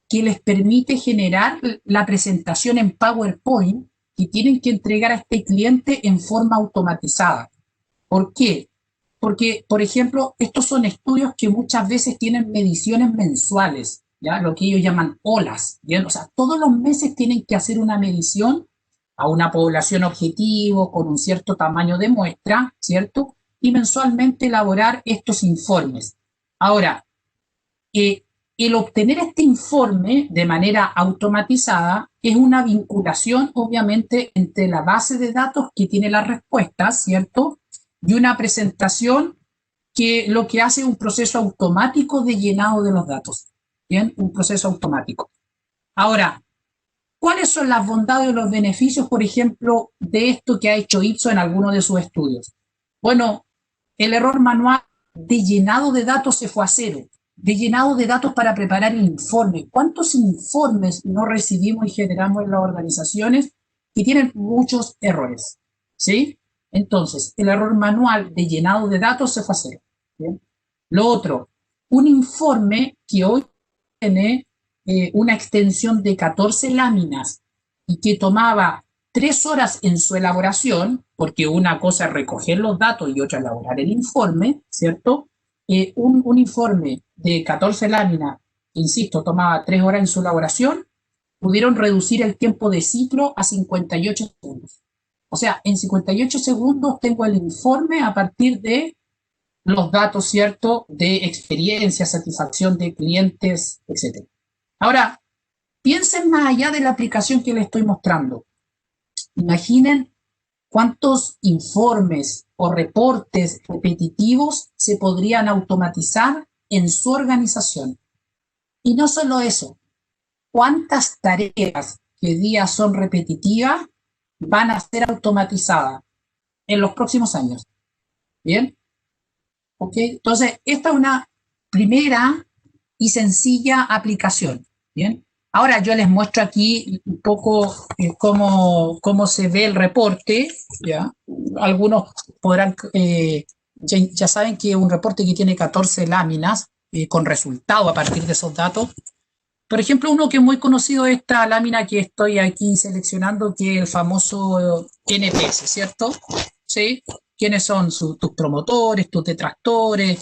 que les permite generar la presentación en PowerPoint que tienen que entregar a este cliente en forma automatizada. ¿Por qué? Porque, por ejemplo, estos son estudios que muchas veces tienen mediciones mensuales, ¿ya? Lo que ellos llaman olas, ¿bien? O sea, todos los meses tienen que hacer una medición a una población objetivo con un cierto tamaño de muestra, ¿cierto? Y mensualmente elaborar estos informes. Ahora, el obtener este informe de manera automatizada es una vinculación, obviamente, entre la base de datos que tiene las respuestas, ¿cierto? Y una presentación que lo que hace es un proceso automático de llenado de los datos. ¿Bien? Un proceso automático. Ahora, ¿cuáles son las bondades o los beneficios, por ejemplo, de esto que ha hecho Ipsos en alguno de sus estudios? Bueno, el error manual de llenado de datos se fue a cero. De llenado de datos para preparar el informe. ¿Cuántos informes no recibimos y generamos en las organizaciones que tienen muchos errores? ¿Sí? Entonces, el error manual de llenado de datos se fue a cero. ¿Bien? Lo otro, un informe que hoy tiene una extensión de 14 láminas y que tomaba 3 horas en su elaboración, porque una cosa es recoger los datos y otra elaborar el informe, ¿cierto? Un informe de 14 láminas, insisto, tomaba 3 horas en su elaboración, pudieron reducir el tiempo de ciclo a 58 segundos. O sea, en 58 segundos tengo el informe a partir de los datos, ¿cierto?, de experiencia, satisfacción de clientes, etc. Ahora, piensen más allá de la aplicación que les estoy mostrando. Imaginen cuántos informes o reportes repetitivos se podrían automatizar en su organización. Y no solo eso, cuántas tareas que hoy día son repetitivas van a ser automatizadas en los próximos años. ¿Bien? ¿Ok? Entonces, esta es una primera y sencilla aplicación. ¿Bien? Ahora yo les muestro aquí un poco cómo se ve el reporte. ¿Ya? Algunos podrán, ya saben que es un reporte que tiene 14 láminas con resultado a partir de esos datos. Por ejemplo, uno que es muy conocido es esta lámina que estoy aquí seleccionando, que es el famoso NPS, ¿cierto? ¿Sí? ¿Quiénes son tus promotores, tus detractores,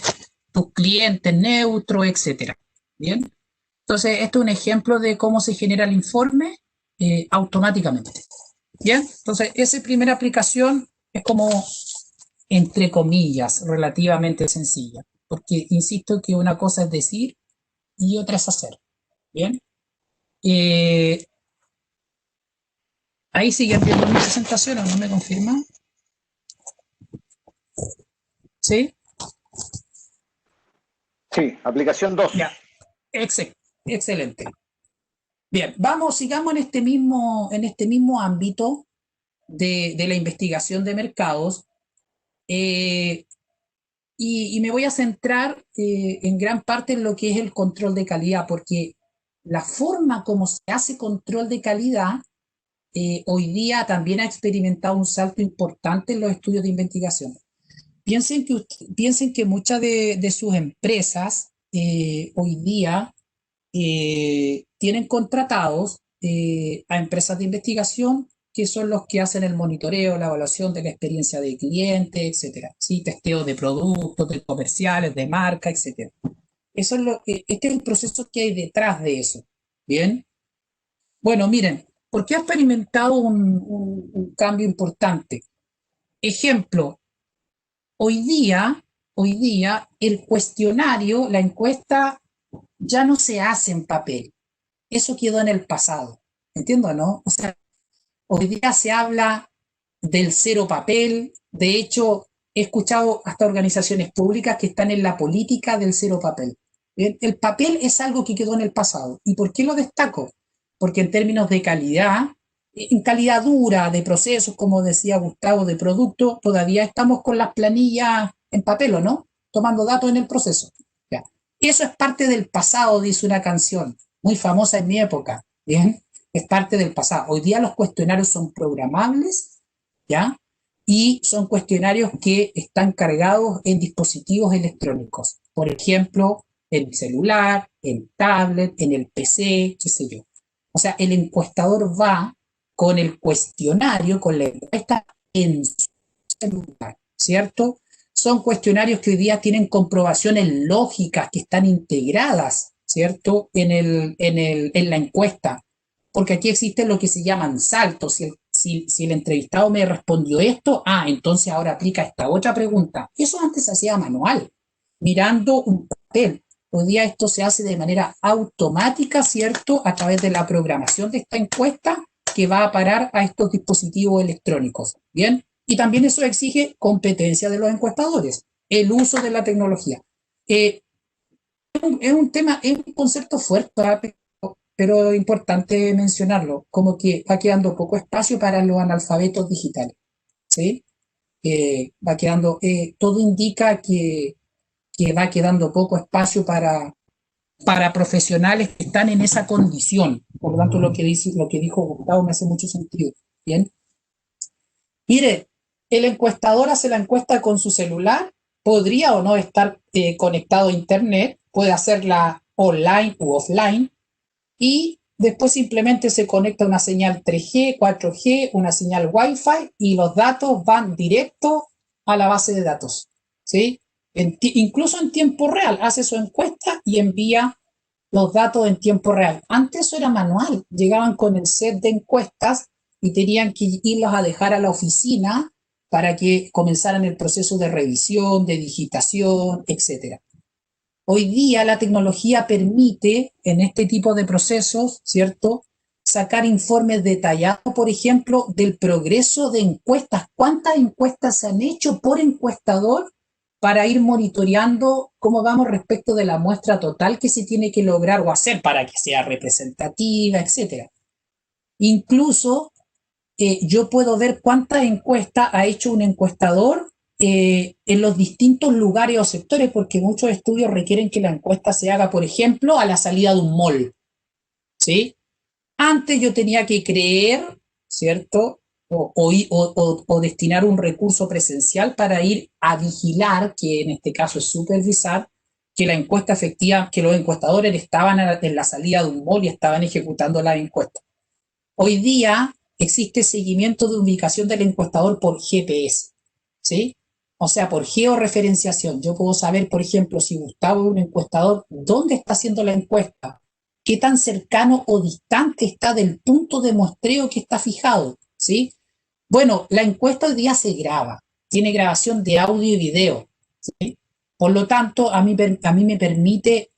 tus clientes neutros, etcétera? ¿Bien? Entonces, esto es un ejemplo de cómo se genera el informe automáticamente. ¿Bien? Entonces, esa primera aplicación es como, entre comillas, relativamente sencilla. Porque, insisto, que una cosa es decir y otra es hacer. ¿Bien? Ahí siguen viendo mi presentación, ¿o no me confirman? ¿Sí? Sí, aplicación 2. Ya, excelente. Bien, sigamos en este mismo ámbito de la investigación de mercados y me voy a centrar en gran parte en lo que es el control de calidad, porque la forma como se hace control de calidad hoy día también ha experimentado un salto importante en los estudios de investigación. Piensen que muchas de sus empresas hoy día tienen contratados a empresas de investigación que son los que hacen el monitoreo, la evaluación de la experiencia de cliente, etcétera, ¿sí? Testeo de productos, de comerciales, de marca, etcétera. Este es el proceso que hay detrás de eso. Bien. Bueno, miren, ¿por qué ha experimentado un cambio importante? Ejemplo, hoy día el cuestionario, la encuesta ya no se hace en papel. Eso quedó en el pasado. ¿Entiendo, no? O sea, hoy día se habla del cero papel. De hecho, he escuchado hasta organizaciones públicas que están en la política del cero papel. Bien, el papel es algo que quedó en el pasado. ¿Y por qué lo destaco? Porque en términos de calidad, en calidad dura, de procesos, como decía Gustavo, de producto, todavía estamos con las planillas en papel, ¿o no? Tomando datos en el proceso. Ya. Eso es parte del pasado, dice una canción muy famosa en mi época. Bien, es parte del pasado. Hoy día los cuestionarios son programables, ¿ya? Y son cuestionarios que están cargados en dispositivos electrónicos. Por ejemplo, en celular, en tablet, en el PC, qué sé yo. O sea, el encuestador va con el cuestionario, con la encuesta en su celular, ¿cierto? Son cuestionarios que hoy día tienen comprobaciones lógicas que están integradas, ¿cierto? En la encuesta. Porque aquí existen lo que se llaman saltos. Si el entrevistado me respondió esto, entonces ahora aplica esta otra pregunta. Eso antes se hacía manual, mirando un papel. Hoy día esto se hace de manera automática, ¿cierto? A través de la programación de esta encuesta que va a parar a estos dispositivos electrónicos. ¿Bien? Y también eso exige competencia de los encuestadores, el uso de la tecnología. Es un tema, es un concepto fuerte, pero importante mencionarlo, como que va quedando poco espacio para los analfabetos digitales, ¿sí? Va quedando, todo indica que va quedando poco espacio para profesionales que están en esa condición. Por lo tanto, lo que dijo Gustavo me hace mucho sentido. Bien. Mire, el encuestador hace la encuesta con su celular, podría o no estar conectado a internet, puede hacerla online u offline, y después simplemente se conecta una señal 3G, 4G, una señal Wi-Fi, y los datos van directo a la base de datos, ¿sí? Incluso en tiempo real, hace su encuesta y envía los datos en tiempo real. Antes eso era manual, llegaban con el set de encuestas y tenían que irlos a dejar a la oficina para que comenzaran el proceso de revisión, de digitación, etcétera. Hoy día la tecnología permite en este tipo de procesos, ¿cierto?, sacar informes detallados, por ejemplo, del progreso de encuestas. ¿Cuántas encuestas se han hecho por encuestador para ir monitoreando cómo vamos respecto de la muestra total que se tiene que lograr o hacer para que sea representativa, etcétera? Incluso yo puedo ver cuántas encuestas ha hecho un encuestador en los distintos lugares o sectores, porque muchos estudios requieren que la encuesta se haga, por ejemplo, a la salida de un mall, ¿sí? Antes yo tenía que creer, ¿cierto? O destinar un recurso presencial para ir a vigilar, que en este caso es supervisar, que la encuesta efectiva, que los encuestadores estaban en la salida de un mall y estaban ejecutando la encuesta. Hoy día existe seguimiento de ubicación del encuestador por GPS, ¿sí? O sea, por georreferenciación. Yo puedo saber, por ejemplo, si Gustavo es un encuestador, dónde está haciendo la encuesta, qué tan cercano o distante está del punto de muestreo que está fijado, ¿sí? Bueno, la encuesta hoy día se graba, tiene grabación de audio y video, ¿sí? Por lo tanto, a mí me permite,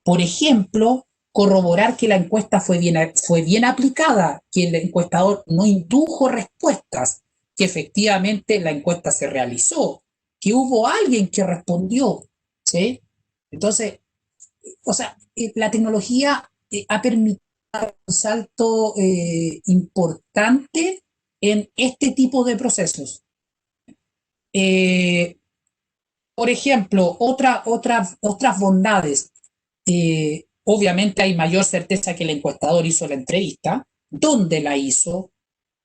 por ejemplo, corroborar que la encuesta fue bien aplicada, que el encuestador no indujo respuestas, que efectivamente la encuesta se realizó, que hubo alguien que respondió, ¿sí? Entonces, o sea, la tecnología ha permitido un salto importante en este tipo de procesos. Por ejemplo, otras bondades. Obviamente hay mayor certeza que el encuestador hizo la entrevista, dónde la hizo,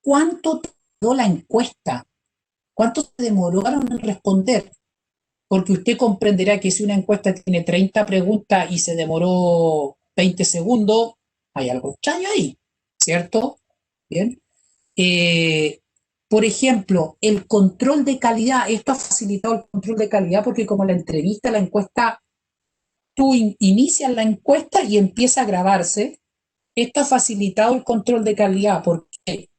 cuánto tardó la encuesta, cuánto se demoraron en responder, porque usted comprenderá que si una encuesta tiene 30 preguntas y se demoró 20 segundos, hay algo extraño ahí, ¿cierto? Bien. Por ejemplo, el control de calidad, esto ha facilitado el control de calidad porque como la entrevista, la encuesta, tú inicias la encuesta y empieza a grabarse. Esto ha facilitado el control de calidad. ¿Por qué?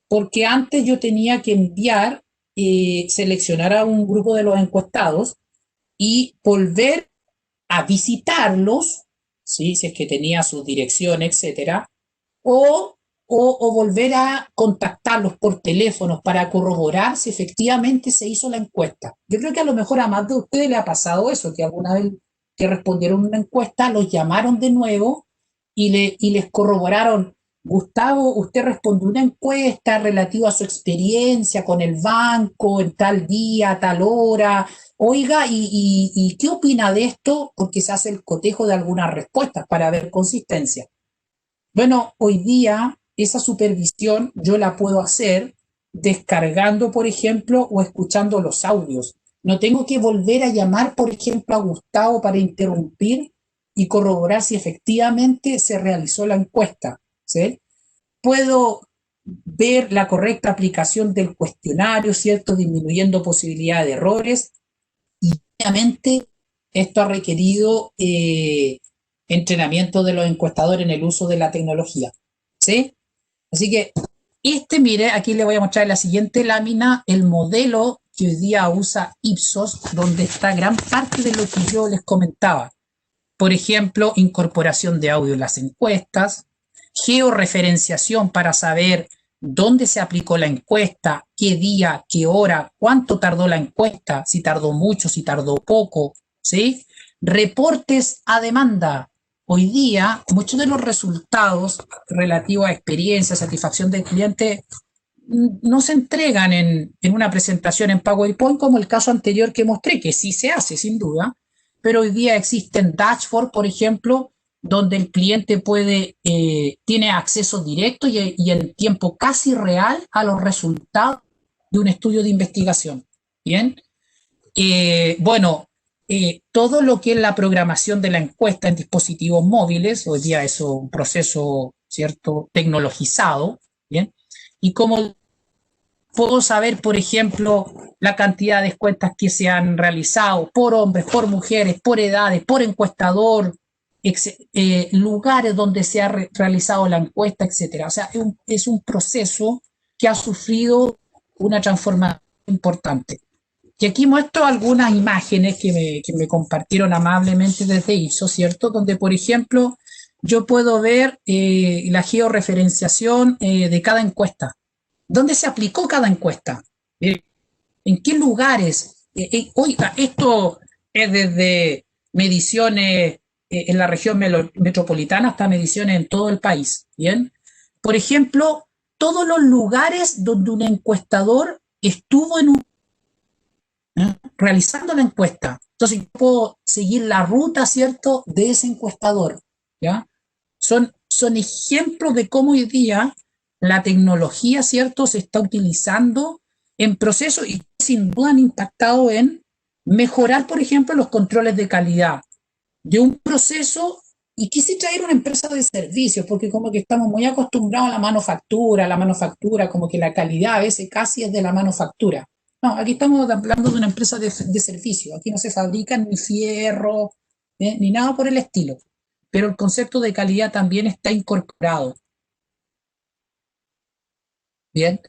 Porque antes yo tenía que enviar, seleccionar a un grupo de los encuestados y volver a visitarlos, ¿sí?, si es que tenía su dirección, etcétera, o o volver a contactarlos por teléfono para corroborar si efectivamente se hizo la encuesta. Yo creo que a lo mejor a más de ustedes le ha pasado eso, que alguna vez que respondieron una encuesta, los llamaron de nuevo y les corroboraron: Gustavo, usted respondió una encuesta relativa a su experiencia con el banco en tal día, a tal hora. Oiga, ¿y qué opina de esto? Porque se hace el cotejo de algunas respuestas para ver consistencia. Bueno, hoy día esa supervisión yo la puedo hacer descargando, por ejemplo, o escuchando los audios. No tengo que volver a llamar, por ejemplo, a Gustavo para interrumpir y corroborar si efectivamente se realizó la encuesta, ¿sí? Puedo ver la correcta aplicación del cuestionario, ¿cierto? Disminuyendo posibilidad de errores. Y obviamente esto ha requerido entrenamiento de los encuestadores en el uso de la tecnología, ¿sí? Así que mire, aquí le voy a mostrar en la siguiente lámina el modelo que hoy día usa Ipsos, donde está gran parte de lo que yo les comentaba. Por ejemplo, incorporación de audio en las encuestas, georreferenciación para saber dónde se aplicó la encuesta, qué día, qué hora, cuánto tardó la encuesta, si tardó mucho, si tardó poco, ¿sí? Reportes a demanda. Hoy día, muchos de los resultados relativos a experiencia, satisfacción del cliente, no se entregan en una presentación en PowerPoint como el caso anterior que mostré, que sí se hace, sin duda, pero hoy día existen dashboards, por ejemplo, donde el cliente tiene acceso directo y en tiempo casi real a los resultados de un estudio de investigación. Bien, bueno, todo lo que es la programación de la encuesta en dispositivos móviles, hoy día es un proceso, ¿cierto?, tecnologizado, ¿bien? Y como puedo saber, por ejemplo, la cantidad de encuestas que se han realizado por hombres, por mujeres, por edades, por encuestador, lugares donde se ha realizado la encuesta, etcétera. O sea, es un proceso que ha sufrido una transformación importante. Y aquí muestro algunas imágenes que me compartieron amablemente desde Ipsos, ¿cierto? Donde, por ejemplo, yo puedo ver la georreferenciación de cada encuesta. ¿Dónde se aplicó cada encuesta? ¿En qué lugares? Oiga, esto es desde mediciones en la región metropolitana hasta mediciones en todo el país. Bien. Por ejemplo, todos los lugares donde un encuestador estuvo realizando la encuesta. Entonces, yo puedo seguir la ruta, ¿cierto?, de ese encuestador. ¿Ya? Son ejemplos de cómo hoy día la tecnología, ¿cierto?, se está utilizando en procesos y sin duda han impactado en mejorar, por ejemplo, los controles de calidad de un proceso. Y quise traer una empresa de servicios, porque como que estamos muy acostumbrados a la manufactura, como que la calidad a veces casi es de la manufactura. No, aquí estamos hablando de una empresa de servicio. Aquí no se fabrican ni fierro, ni nada por el estilo. Pero el concepto de calidad también está incorporado. Bien.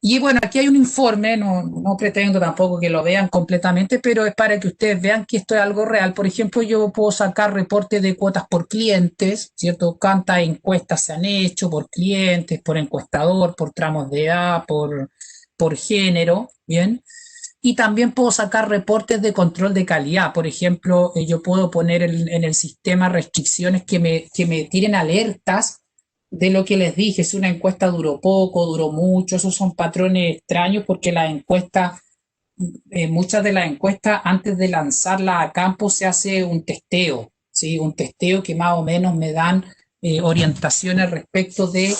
Y bueno, aquí hay un informe, no pretendo tampoco que lo vean completamente, pero es para que ustedes vean que esto es algo real. Por ejemplo, yo puedo sacar reportes de cuotas por clientes, ¿cierto? Cuántas encuestas se han hecho por clientes, por encuestador, por tramos de edad, por género, ¿bien? Y también puedo sacar reportes de control de calidad. Por ejemplo, yo puedo poner en el sistema restricciones que me tiren alertas de lo que les dije, si una encuesta duró poco, duró mucho. Esos son patrones extraños porque las encuestas, muchas de las encuestas, antes de lanzarlas a campo se hace un testeo, ¿sí? Un testeo que más o menos me dan orientaciones respecto de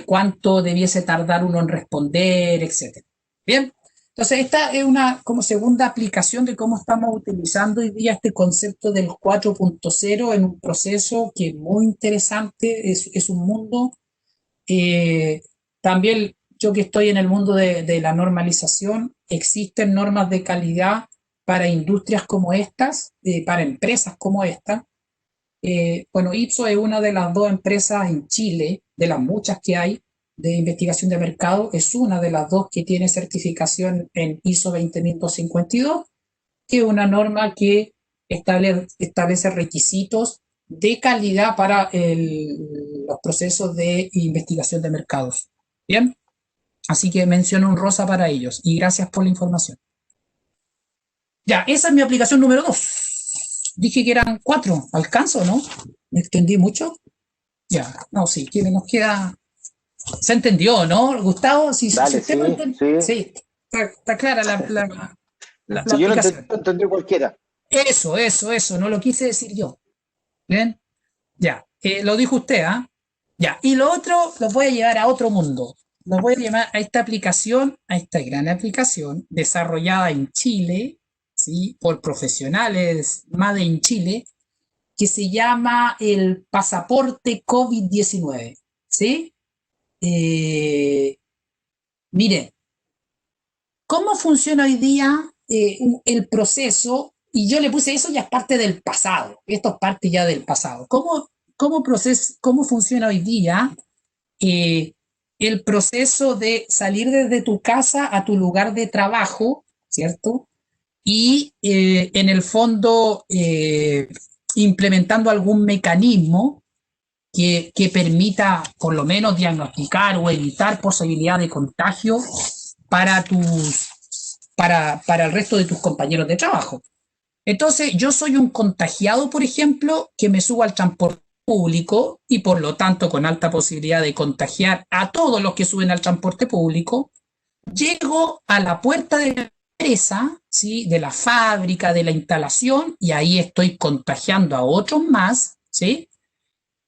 cuánto debiese tardar uno en responder, etc. Bien, entonces esta es una como segunda aplicación de cómo estamos utilizando hoy día este concepto del 4.0 en un proceso que es muy interesante, es un mundo. También yo que estoy en el mundo de la normalización, existen normas de calidad para industrias como estas, para empresas como esta. Bueno, Ipsos es una de las dos empresas en Chile, de las muchas que hay de investigación de mercado, es una de las dos que tiene certificación en ISO 20252, que es una norma que establece requisitos de calidad para los procesos de investigación de mercados. Bien, así que mención honrosa para ellos y gracias por la información. Ya, esa es mi aplicación número 2. Dije que eran 4. ¿Alcanzo, no? ¿Me extendí mucho? Ya, no, sí, que nos queda. Se entendió, ¿no, Gustavo? Si Dale, usted no entiende. Sí, está clara la Si yo no aplicación. entendí cualquiera. Eso, no lo quise decir yo. ¿Bien? Ya, lo dijo usted, ¿ah? Ya, y lo otro los voy a llevar a otro mundo. Los voy a llevar a esta aplicación, a esta gran aplicación desarrollada en Chile, ¿sí? Por profesionales Made in Chile, que se llama el pasaporte COVID-19, ¿sí? Miren, ¿cómo funciona hoy día el proceso? Y yo le puse eso ya es parte del pasado. Esto es parte ya del pasado. ¿Cómo funciona hoy día eh, el proceso de salir desde tu casa a tu lugar de trabajo, ¿cierto? Y en el fondo implementando algún mecanismo que permita por lo menos diagnosticar o evitar posibilidad de contagio para, para el resto de tus compañeros de trabajo. Entonces, yo soy un contagiado, por ejemplo, que me subo al transporte público y por lo tanto con alta posibilidad de contagiar a todos los que suben al transporte público. Llego a la puerta de la empresa, ¿sí? De la fábrica, de la instalación, y ahí estoy contagiando a otros más, ¿sí?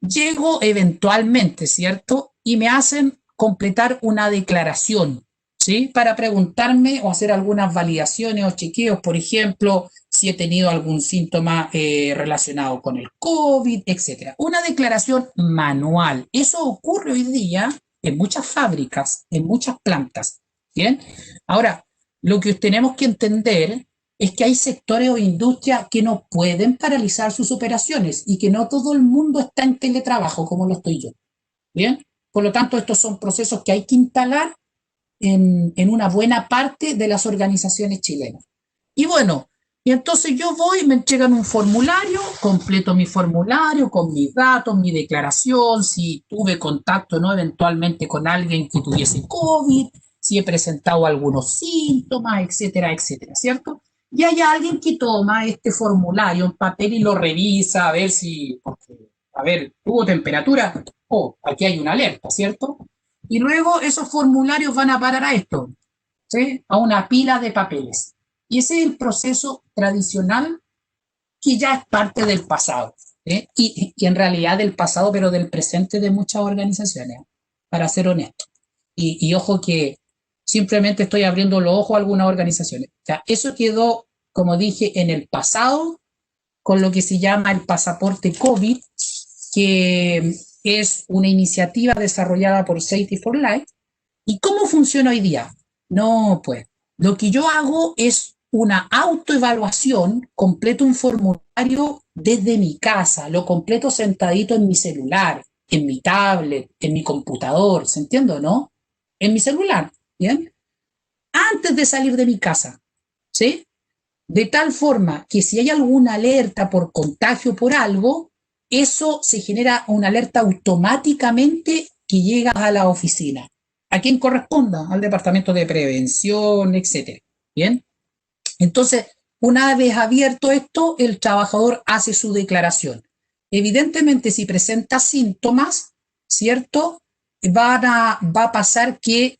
Llego eventualmente, ¿cierto? Y me hacen completar una declaración, ¿sí? Para preguntarme o hacer algunas validaciones o chequeos, por ejemplo, si he tenido algún síntoma relacionado con el COVID, etcétera. Una declaración manual. Eso ocurre hoy día en muchas fábricas, en muchas plantas, ¿bien? Ahora, lo que tenemos que entender es que hay sectores o industrias que no pueden paralizar sus operaciones y que no todo el mundo está en teletrabajo como lo estoy yo. ¿Bien? Por lo tanto, estos son procesos que hay que instalar en una buena parte de las organizaciones chilenas. Y bueno, y entonces yo voy, me entregan un formulario, completo mi formulario con mis datos, mi declaración, si tuve contacto no eventualmente con alguien que tuviese COVID, si he presentado algunos síntomas, etcétera, etcétera, ¿cierto? Y hay alguien que toma este formulario en papel y lo revisa a ver si, a ver, tuvo temperatura, oh, aquí hay una alerta, ¿cierto? Y luego esos formularios van a parar a esto, ¿sí? A una pila de papeles. Y ese es el proceso tradicional que ya es parte del pasado, ¿sí? Y en realidad del pasado, pero del presente de muchas organizaciones, para ser honesto. Y ojo que simplemente estoy abriendo los ojos a algunas organizaciones. O sea, eso quedó, como dije, en el pasado con lo que se llama el pasaporte COVID, que es una iniciativa desarrollada por Safety for Life. ¿Y cómo funciona hoy día? No, pues, lo que yo hago es una autoevaluación, completo un formulario desde mi casa, lo completo sentadito en mi celular, en mi tablet, en mi computador, ¿se entiende, no? En mi celular, ¿bien? Antes de salir de mi casa, ¿sí? De tal forma que si hay alguna alerta por contagio por algo, eso se genera una alerta automáticamente que llega a la oficina. A quien corresponda, al departamento de prevención, etcétera. Bien. Entonces, una vez abierto esto, el trabajador hace su declaración. Evidentemente, si presenta síntomas, ¿cierto? Va a pasar que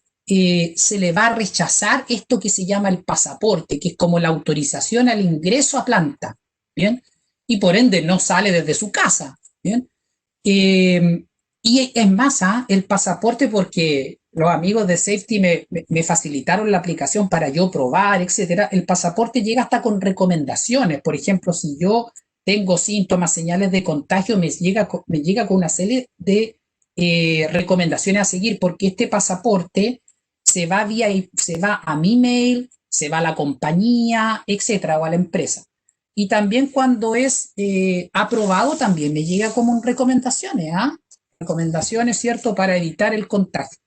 se le va a rechazar esto que se llama el pasaporte, que es como la autorización al ingreso a planta, ¿bien? Y por ende no sale desde su casa, ¿bien? Y es más, el pasaporte, porque los amigos de Safety me facilitaron la aplicación para yo probar, etcétera. El pasaporte llega hasta con recomendaciones. Por ejemplo, si yo tengo síntomas, señales de contagio, me llega con una serie de recomendaciones a seguir, porque este pasaporte se va a mi mail, se va a la compañía, etcétera, o a la empresa. Y también cuando es aprobado, también me llega como recomendaciones, recomendaciones, ¿cierto?, para evitar el contagio.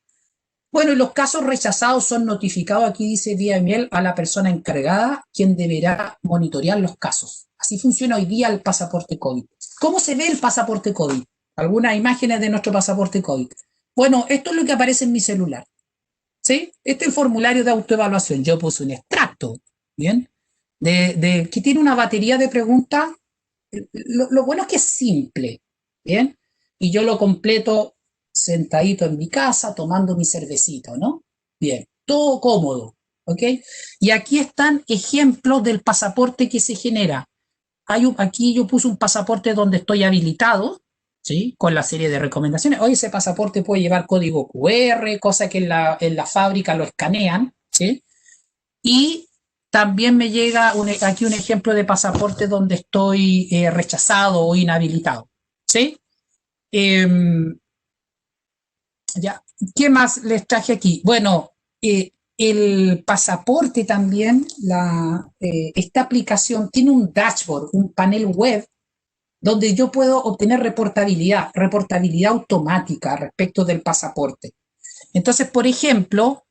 Bueno, y los casos rechazados son notificados, aquí dice vía email, a la persona encargada, quien deberá monitorear los casos. Así funciona hoy día el pasaporte COVID. ¿Cómo se ve el pasaporte COVID? Algunas imágenes de nuestro pasaporte COVID. Bueno, esto es lo que aparece en mi celular. ¿Sí? Este es el formulario de autoevaluación. Yo puse un extracto, ¿bien? Que tiene una batería de preguntas. Lo bueno es que es simple, ¿bien? Y yo lo completo sentadito en mi casa, tomando mi cervecito, ¿no? Bien, todo cómodo, ¿ok? Y aquí están ejemplos del pasaporte que se genera. Aquí yo puse un pasaporte donde estoy habilitado, ¿sí? Con la serie de recomendaciones. Hoy ese pasaporte puede llevar código QR, cosa que en la fábrica lo escanean, ¿sí? Y también me llega aquí un ejemplo de pasaporte donde estoy rechazado o inhabilitado, ¿sí? Eh, ya. ¿Qué más les traje aquí? Bueno, el pasaporte también, esta aplicación tiene un dashboard, un panel web donde yo puedo obtener reportabilidad automática respecto del pasaporte. Entonces, por ejemplo,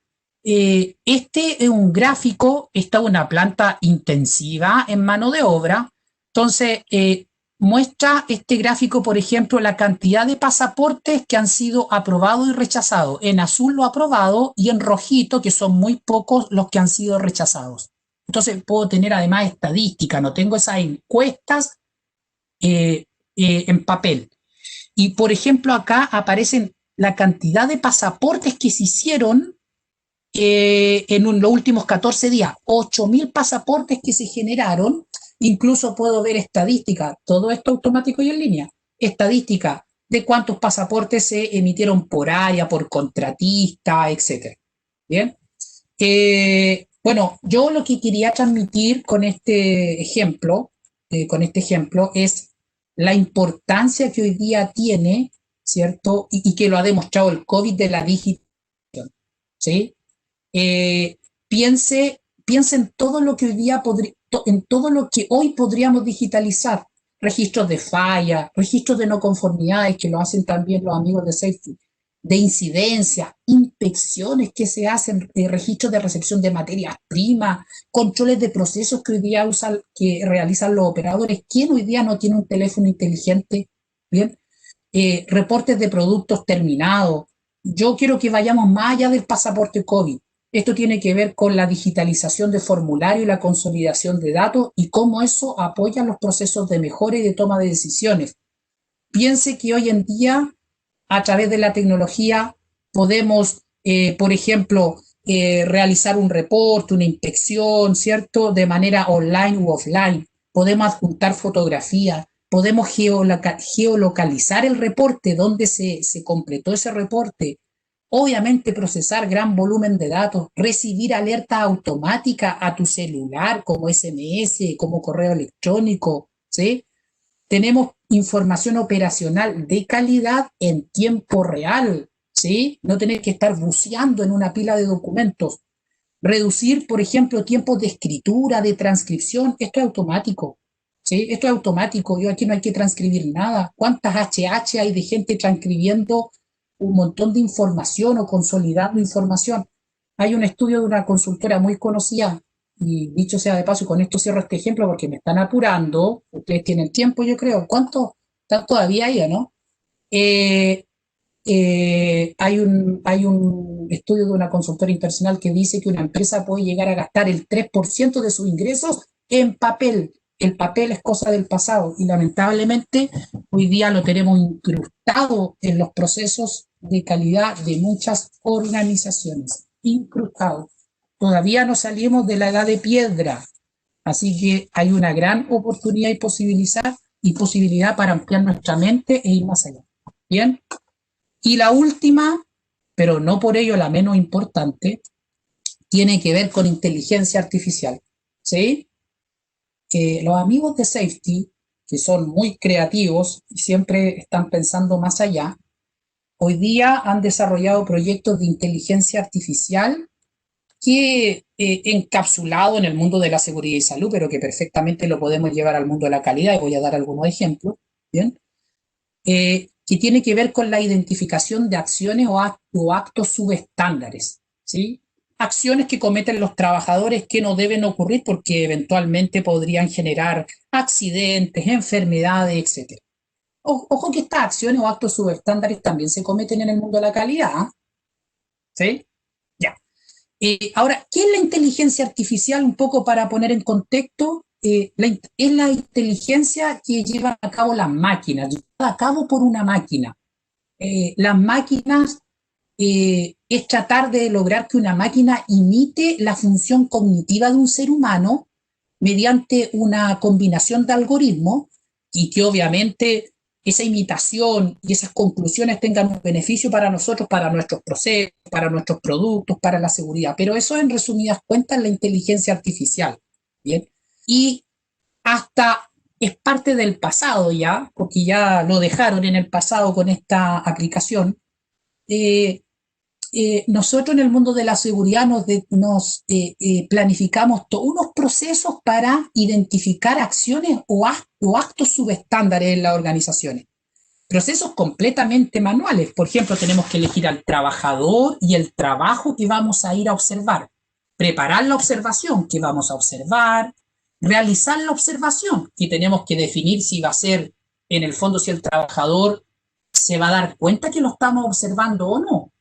este es un gráfico, está una planta intensiva en mano de obra, entonces muestra este gráfico, por ejemplo, la cantidad de pasaportes que han sido aprobados y rechazados. En azul lo aprobado y en rojito, que son muy pocos los que han sido rechazados. Entonces puedo tener además estadística, no tengo esas encuestas en papel. Y por ejemplo, acá aparecen la cantidad de pasaportes que se hicieron los últimos 14 días. 8.000 pasaportes que se generaron. Incluso puedo ver estadística, todo esto automático y en línea. Estadística de cuántos pasaportes se emitieron por área, por contratista, etc. Bien. Bueno, yo lo que quería transmitir con este ejemplo es la importancia que hoy día tiene, ¿cierto? Y que lo ha demostrado el COVID de la digitalización, ¿sí? Piense en todo lo que hoy día en todo lo que hoy podríamos digitalizar. Registros de falla, registros de no conformidades, que lo hacen también los amigos de Safety, de incidencias, inspecciones que se hacen, registros de recepción de materias primas, controles de procesos que hoy día que realizan los operadores. ¿Quién hoy día no tiene un teléfono inteligente? Bien, reportes de productos terminados. Yo quiero que vayamos más allá del pasaporte COVID. Esto tiene que ver con la digitalización de formulario y la consolidación de datos y cómo eso apoya los procesos de mejora y de toma de decisiones. Piense que hoy en día, a través de la tecnología, podemos, por ejemplo, realizar un reporte, una inspección, ¿cierto? De manera online u offline. Podemos adjuntar fotografías, podemos geolocalizar el reporte, donde se completó ese reporte. Obviamente procesar gran volumen de datos, recibir alertas automáticas a tu celular como SMS, como correo electrónico, ¿sí? Tenemos información operacional de calidad en tiempo real, ¿sí? No tener que estar buceando en una pila de documentos. Reducir, por ejemplo, tiempos de escritura, de transcripción, esto es automático, ¿sí? Esto es automático, yo aquí no hay que transcribir nada. ¿Cuántas HH hay de gente transcribiendo un montón de información o consolidando información? Hay un estudio de una consultora muy conocida, y dicho sea de paso, y con esto cierro este ejemplo porque me están apurando, ustedes tienen tiempo, yo creo. ¿Cuánto? ¿Están todavía ahí o no? Hay un estudio de una consultora internacional que dice que una empresa puede llegar a gastar el 3% de sus ingresos en papel. El papel es cosa del pasado y lamentablemente hoy día lo tenemos incrustado en los procesos de calidad de muchas organizaciones. Incrustado. Todavía no salimos de la edad de piedra, así que hay una gran oportunidad y posibilidad para ampliar nuestra mente e ir más allá. Bien. Y la última, pero no por ello la menos importante, tiene que ver con inteligencia artificial, ¿sí? Los amigos de Safety, que son muy creativos y siempre están pensando más allá, hoy día han desarrollado proyectos de inteligencia artificial que encapsulado en el mundo de la seguridad y salud, pero que perfectamente lo podemos llevar al mundo de la calidad, y voy a dar algunos ejemplos, ¿bien? que tiene que ver con la identificación de acciones o actos subestándares, ¿sí? Acciones que cometen los trabajadores que no deben ocurrir porque eventualmente podrían generar accidentes, enfermedades, etc. Ojo que estas acciones o actos subestándares también se cometen en el mundo de la calidad, ¿sí? Ya. Ahora, ¿qué es la inteligencia artificial? Un poco para poner en contexto, es la inteligencia que lleva a cabo las máquinas, llevada a cabo por una máquina. Las máquinas es tratar de lograr que una máquina imite la función cognitiva de un ser humano mediante una combinación de algoritmos y que obviamente esa imitación y esas conclusiones tengan un beneficio para nosotros, para nuestros procesos, para nuestros productos, para la seguridad. Pero eso, en resumidas cuentas, es la inteligencia artificial. ¿Bien? Y hasta es parte del pasado ya, porque ya lo dejaron en el pasado con esta aplicación. Nosotros en el mundo de la seguridad nos planificamos todos unos procesos para identificar acciones o actos subestándares en las organizaciones. Procesos completamente manuales. Por ejemplo, tenemos que elegir al trabajador y el trabajo que vamos a ir a observar. Preparar la observación que vamos a observar. Realizar la observación, que tenemos que definir si va a ser, en el fondo, si el trabajador se va a dar cuenta que lo estamos observando o no.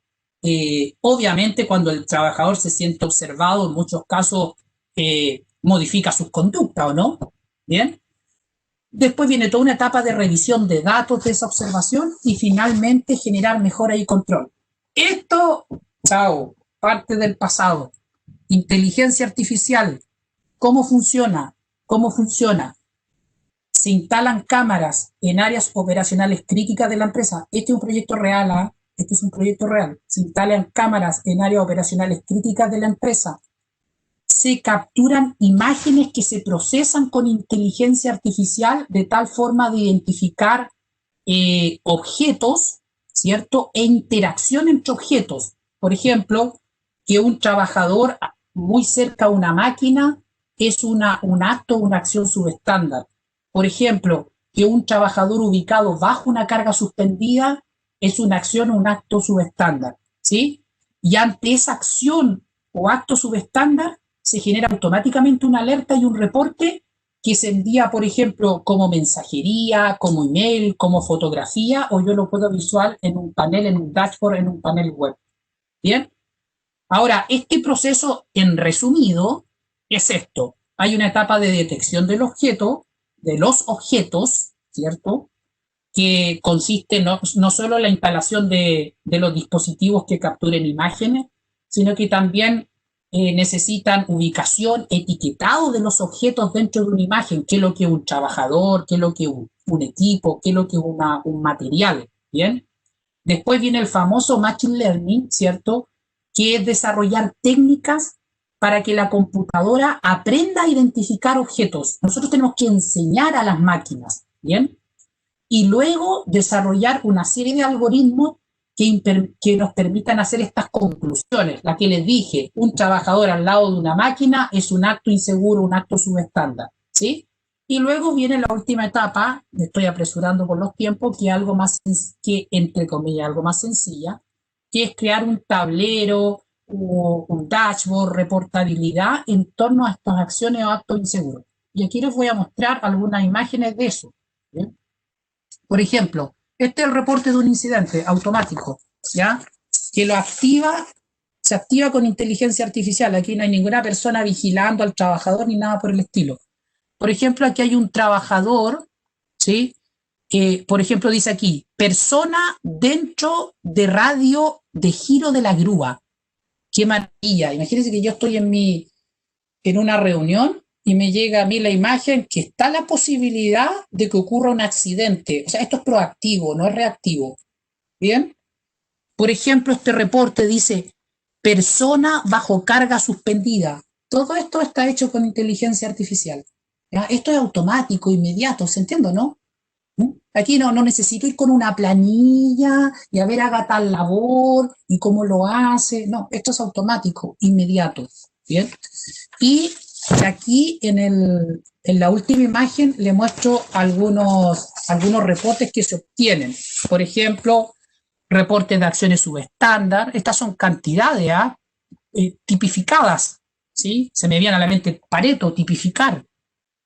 Obviamente, cuando el trabajador se siente observado, en muchos casos modifica sus conductas, ¿o no? Bien. Después viene toda una etapa de revisión de datos de esa observación y finalmente generar mejora y control. Esto, chao, parte del pasado. Inteligencia artificial. ¿Cómo funciona? ¿Cómo funciona? Se instalan cámaras en áreas operacionales críticas de la empresa. Este es un proyecto real, ¿eh? Este es un proyecto real. Se instalan cámaras en áreas operacionales críticas de la empresa. Se capturan imágenes que se procesan con inteligencia artificial de tal forma de identificar objetos, ¿cierto? E interacción entre objetos. Por ejemplo, que un trabajador muy cerca a una máquina es un acto, una acción subestándar. Por ejemplo, que un trabajador ubicado bajo una carga suspendida es una acción o un acto subestándar, ¿sí? Y ante esa acción o acto subestándar se genera automáticamente una alerta y un reporte que se envía, por ejemplo, como mensajería, como email, como fotografía, o yo lo puedo visual en un panel, en un dashboard, en un panel web. ¿Bien? Ahora, este proceso, en resumido, es esto. Hay una etapa de detección del objeto, de los objetos, ¿cierto? Que consiste no solo en la instalación de los dispositivos que capturen imágenes, sino que también necesitan ubicación, etiquetado de los objetos dentro de una imagen, qué es lo que es un trabajador, qué es lo que es un equipo, qué es lo que es un material, ¿bien? Después viene el famoso Machine Learning, ¿cierto? Que es desarrollar técnicas para que la computadora aprenda a identificar objetos. Nosotros tenemos que enseñar a las máquinas, ¿bien? Y luego desarrollar una serie de algoritmos que nos permitan hacer estas conclusiones. La que les dije, un trabajador al lado de una máquina es un acto inseguro, un acto subestándar, ¿sí? Y luego viene la última etapa, me estoy apresurando por los tiempos, que es algo más, que entre comillas, algo más sencilla, que es crear un tablero o un dashboard, reportabilidad en torno a estas acciones o actos inseguros. Y aquí les voy a mostrar algunas imágenes de eso, ¿bien? Por ejemplo, este es el reporte de un incidente automático, ¿ya? Que se activa con inteligencia artificial. Aquí no hay ninguna persona vigilando al trabajador ni nada por el estilo. Por ejemplo, aquí hay un trabajador, ¿sí? Que, por ejemplo, dice aquí, persona dentro de radio de giro de la grúa. ¡Qué maravilla! Imagínense que yo estoy en una reunión y me llega a mí la imagen que está la posibilidad de que ocurra un accidente. O sea, esto es proactivo, no es reactivo. ¿Bien? Por ejemplo, este reporte dice, persona bajo carga suspendida. Todo esto está hecho con inteligencia artificial. ¿Ya? Esto es automático, inmediato, ¿se entiende, no? Aquí no necesito ir con una planilla y a ver, haga tal labor y cómo lo hace. No, esto es automático, inmediato. ¿Bien? Y aquí en En la última imagen le muestro algunos reportes que se obtienen. Por ejemplo, reportes de acciones subestándar. Estas son cantidades tipificadas, ¿sí? Se me viene a la mente Pareto, tipificar.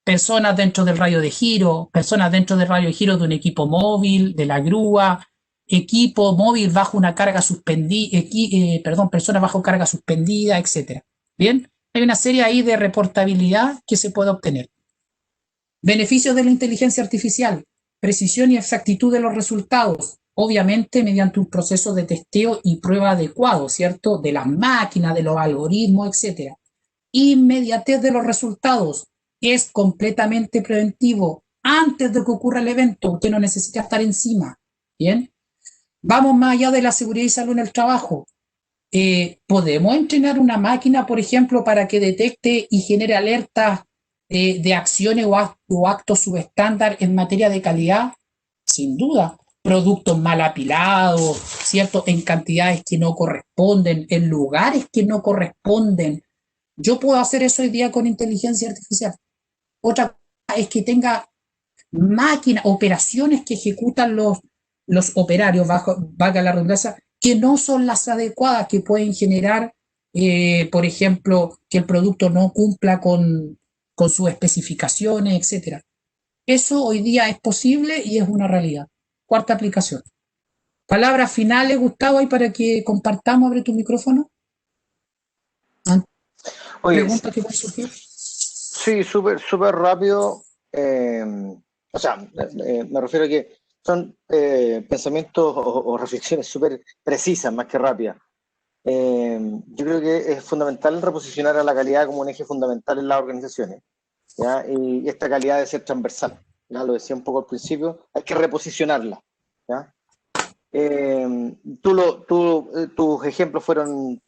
Personas dentro del radio de giro, personas dentro del radio de giro de un equipo móvil, de la grúa, equipo móvil bajo una carga suspendida, personas bajo carga suspendida, etc. Bien, hay una serie ahí de reportabilidad que se puede obtener. Beneficios de la inteligencia artificial, precisión y exactitud de los resultados, obviamente mediante un proceso de testeo y prueba adecuado, ¿cierto? De las máquinas, de los algoritmos, etc. Inmediatez de los resultados, es completamente preventivo. Antes de que ocurra el evento, usted no necesita estar encima, ¿bien? Vamos más allá de la seguridad y salud en el trabajo. ¿Podemos entrenar una máquina, por ejemplo, para que detecte y genere alertas de acciones o actos subestándar en materia de calidad? Sin duda. Productos mal apilados, ¿cierto? En cantidades que no corresponden, en lugares que no corresponden. Yo puedo hacer eso hoy día con inteligencia artificial. Otra cosa es que tenga máquinas, operaciones que ejecutan los operarios, valga la redundancia, que no son las adecuadas, que pueden generar, por ejemplo, que el producto no cumpla con sus especificaciones, etc. Eso hoy día es posible y es una realidad. Cuarta aplicación. Palabras finales, Gustavo, ahí para que compartamos. Abre tu micrófono. Oye, ¿Preguntas que pueden surgir? sí, súper rápido. O sea, me refiero a que son pensamientos o reflexiones súper precisas, más que rápidas. Yo creo que es fundamental reposicionar a la calidad como un eje fundamental en las organizaciones, ¿ya? Y esta calidad debe ser transversal, ¿ya? Lo decía un poco al principio, hay que reposicionarla, ¿ya? Tus ejemplos fueron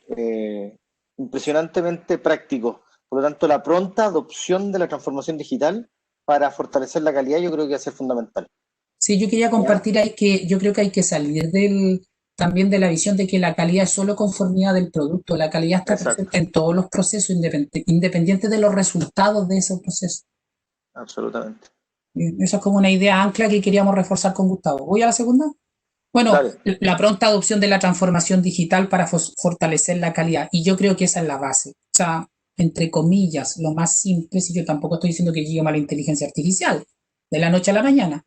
impresionantemente prácticos. Por lo tanto, la pronta adopción de la transformación digital para fortalecer la calidad yo creo que va a ser fundamental. Sí, yo quería compartir ahí que yo creo que hay que salir también de la visión de que la calidad es solo conformidad del producto. La calidad está Exacto, presente en todos los procesos, independiente de los resultados de esos procesos. absolutamente. Esa es como una idea ancla que queríamos reforzar con Gustavo. ¿Voy a la segunda? Bueno, Dale. la pronta adopción de la transformación digital para fortalecer la calidad. Y yo creo que esa es la base. O sea, entre comillas, lo más simple, si yo tampoco estoy diciendo que llegue a la inteligencia artificial de la noche a la mañana,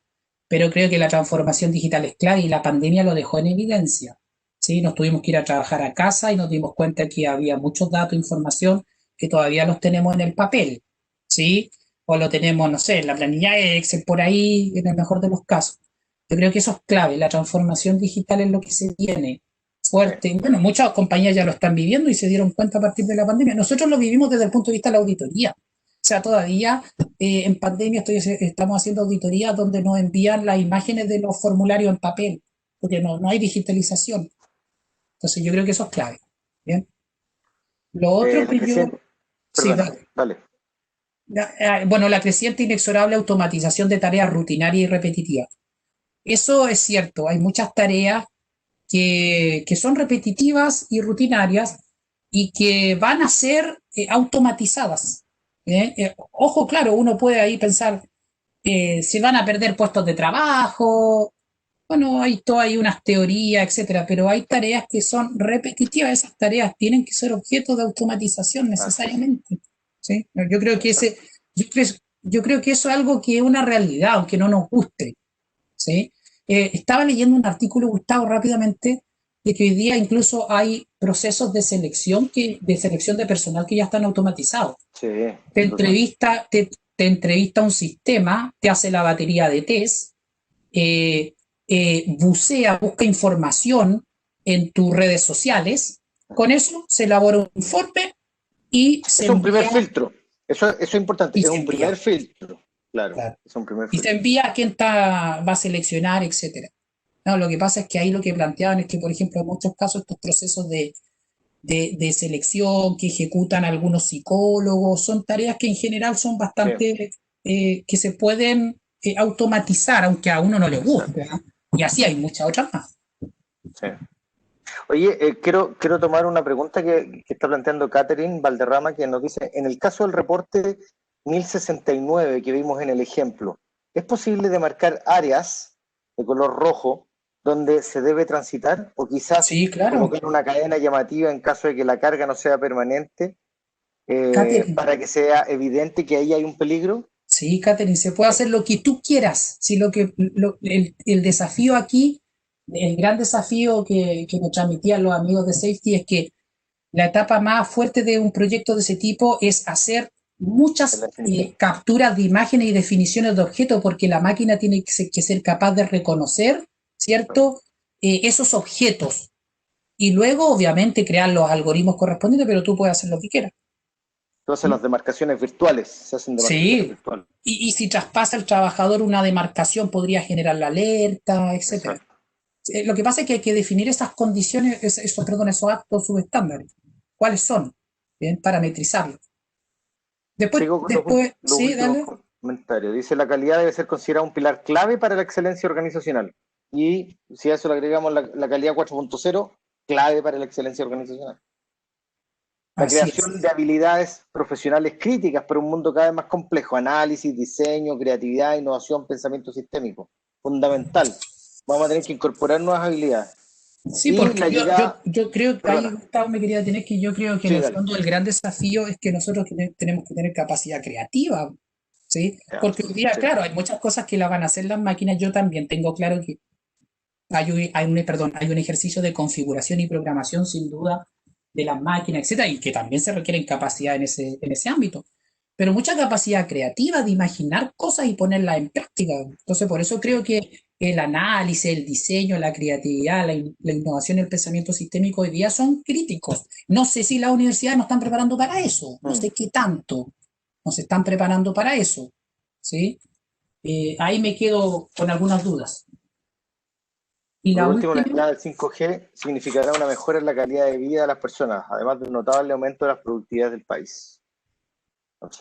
pero creo que la transformación digital es clave y la pandemia lo dejó en evidencia. ¿Sí? Nos tuvimos que ir a trabajar a casa y nos dimos cuenta que había muchos datos, información que todavía los tenemos en el papel, ¿sí? O lo tenemos, no sé, en la planilla Excel por ahí, en el mejor de los casos. Yo creo que eso es clave, la transformación digital es lo que se viene fuerte. Bueno, muchas compañías ya lo están viviendo y se dieron cuenta a partir de la pandemia. Nosotros lo vivimos desde el punto de vista de la auditoría. O sea, todavía en pandemia estamos haciendo auditorías donde nos envían las imágenes de los formularios en papel, porque no hay digitalización. Entonces yo creo que eso es clave. ¿Bien? Lo otro que yo... Sí, Perdona, dale. dale. Bueno, la creciente e inexorable automatización de tareas rutinarias y repetitivas. Eso es cierto, hay muchas tareas que son repetitivas y rutinarias y que van a ser automatizadas. Ojo, claro, uno puede ahí pensar, se van a perder puestos de trabajo, bueno, hay unas teorías, etcétera, pero hay tareas que son repetitivas, esas tareas tienen que ser objeto de automatización necesariamente. ¿Sí? Yo creo que yo creo que eso es algo que es una realidad, aunque no nos guste. ¿Sí? Estaba leyendo un artículo, Gustavo, rápidamente, de que hoy día incluso hay procesos de selección de personal que ya están automatizados. Sí, Te entrevista un sistema, te hace la batería de test, busca información en tus redes sociales, con eso se elabora un informe y se es un primer envía, filtro. Eso es importante, y es se un primer envía. filtro. Claro, Claro. es un primer Y se filtro. envía a quién va a seleccionar, etcétera. No, lo que pasa es que ahí lo que planteaban es que, por ejemplo, en muchos casos estos procesos de selección que ejecutan algunos psicólogos son tareas que en general son bastante, que se pueden automatizar, aunque a uno no le guste, ¿no? Y así hay muchas otras más. Sí. Oye, quiero tomar una pregunta que está planteando Catherine Valderrama, que nos dice, en el caso del reporte 1069 que vimos en el ejemplo, ¿es posible demarcar áreas de color rojo donde se debe transitar? O quizás Sí, claro. colocar una cadena llamativa en caso de que la carga no sea permanente, Catherine, para que sea evidente que ahí hay un peligro. sí, Catherine, se puede hacer lo que tú quieras. Si el desafío aquí, el gran desafío que nos transmitían los amigos de Safety es que la etapa más fuerte de un proyecto de ese tipo es hacer En la muchas definición. capturas de imágenes y definiciones de objetos, porque la máquina tiene que ser capaz de reconocer, ¿cierto? Esos objetos. Y luego, obviamente, crear los algoritmos correspondientes, pero tú puedes hacer lo que quieras. Entonces ¿Mm? las demarcaciones virtuales, se hacen demarcaciones Sí. virtuales. Y si traspasa el trabajador una demarcación, podría generar la alerta, etcétera. Exacto. Lo que pasa es que hay que definir esas condiciones, esos actos subestándares. ¿Cuáles son? Bien, parametrizarlos. Sigo con los Sí, últimos dale. comentarios. Dice, la calidad debe ser considerada un pilar clave para la excelencia organizacional. Y si a eso le agregamos la calidad 4.0, clave para la excelencia organizacional. La Así es. creación de habilidades profesionales críticas para un mundo cada vez más complejo. Análisis, diseño, creatividad, innovación, pensamiento sistémico. Fundamental. Vamos a tener que incorporar nuevas habilidades. Sí, Y porque la llegada... yo creo que ahí, Perdona. Gustavo, me quería tener que yo creo que en Sí, el dale. fondo el gran desafío es que nosotros tenemos que tener capacidad creativa, ¿sí? Ya, Porque hoy día, sí. claro, hay muchas cosas que la van a hacer las máquinas. Yo también tengo claro que hay un ejercicio de configuración y programación, sin duda, de las máquinas, etcétera, y que también se requieren capacidad en ese ámbito. Pero mucha capacidad creativa de imaginar cosas y ponerlas en práctica. Entonces, por eso creo que el análisis, el diseño, la creatividad, la innovación y el pensamiento sistémico hoy día son críticos. No sé si las universidades nos están preparando para eso, no sé qué tanto nos están preparando para eso, ¿sí? Ahí me quedo con algunas dudas. Y Por la último, la última, llegada del 5G significará una mejora en la calidad de vida de las personas, además de un notable aumento de las productividades del país.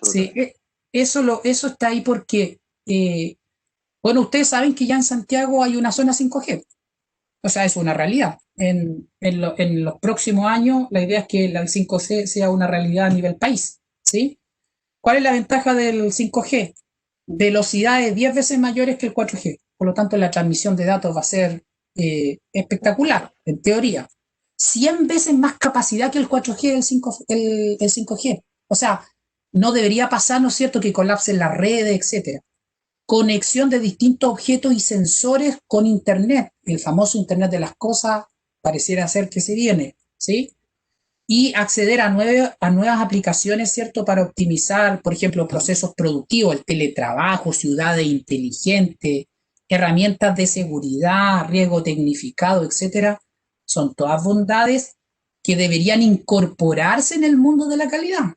sí, Absolutamente. eso está ahí porque, bueno, ustedes saben que ya en Santiago hay una zona 5G, o sea, es una realidad. En los próximos años, la idea es que la 5G sea una realidad a nivel país, ¿sí? ¿Cuál es la ventaja del 5G? Velocidades 10 veces mayores que el 4G, por lo tanto, la transmisión de datos va a ser espectacular, en teoría. 100 veces más capacidad que el 4G, el 5G. O sea, no debería pasar, ¿no es cierto?, que colapsen las redes, etcétera. Conexión de distintos objetos y sensores con Internet, el famoso Internet de las cosas, pareciera ser que se viene, ¿sí? Y acceder a nuevas aplicaciones, ¿cierto? Para optimizar, por ejemplo, procesos productivos, el teletrabajo, ciudades inteligentes, herramientas de seguridad, riesgo tecnificado, etcétera. Son todas bondades que deberían incorporarse en el mundo de la calidad,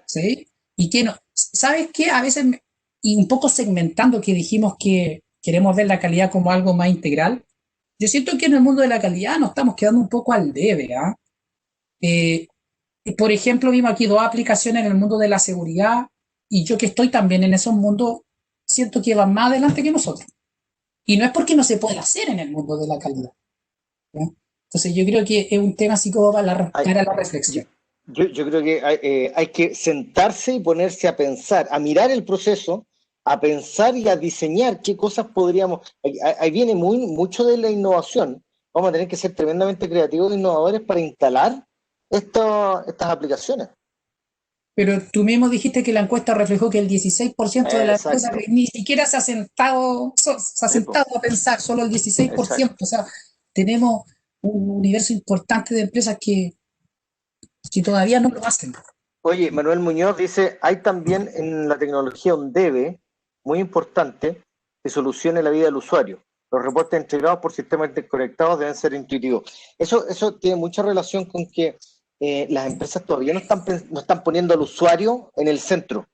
¿sí? Y que no, ¿sabes qué? A veces, y un poco segmentando que dijimos que queremos ver la calidad como algo más integral, yo siento que en el mundo de la calidad nos estamos quedando un poco al debe, ¿ah? ¿eh? Por ejemplo, vimos aquí dos aplicaciones en el mundo de la seguridad y yo que estoy también en esos mundos, siento que van más adelante que nosotros. Y no es porque no se pueda hacer en el mundo de la calidad, ¿no? Entonces yo creo que es un tema así como Hay, para la yo, reflexión. yo creo que hay que sentarse y ponerse a pensar, a mirar el proceso, a pensar y a diseñar qué cosas podríamos. Ahí viene mucho de la innovación. Vamos a tener que ser tremendamente creativos e innovadores para instalar estas aplicaciones. Pero tú mismo dijiste que la encuesta reflejó que el 16% de las empresas Exacto. ni siquiera se ha sentado a pensar, solo el 16%. Exacto. O sea, tenemos un universo importante de empresas que todavía no lo hacen. Oye, Manuel Muñoz dice, hay también en la tecnología un debe muy importante que solucione la vida del usuario. Los reportes entregados por sistemas interconectados deben ser intuitivos. Eso tiene mucha relación con que las empresas todavía no están poniendo al usuario en el centro.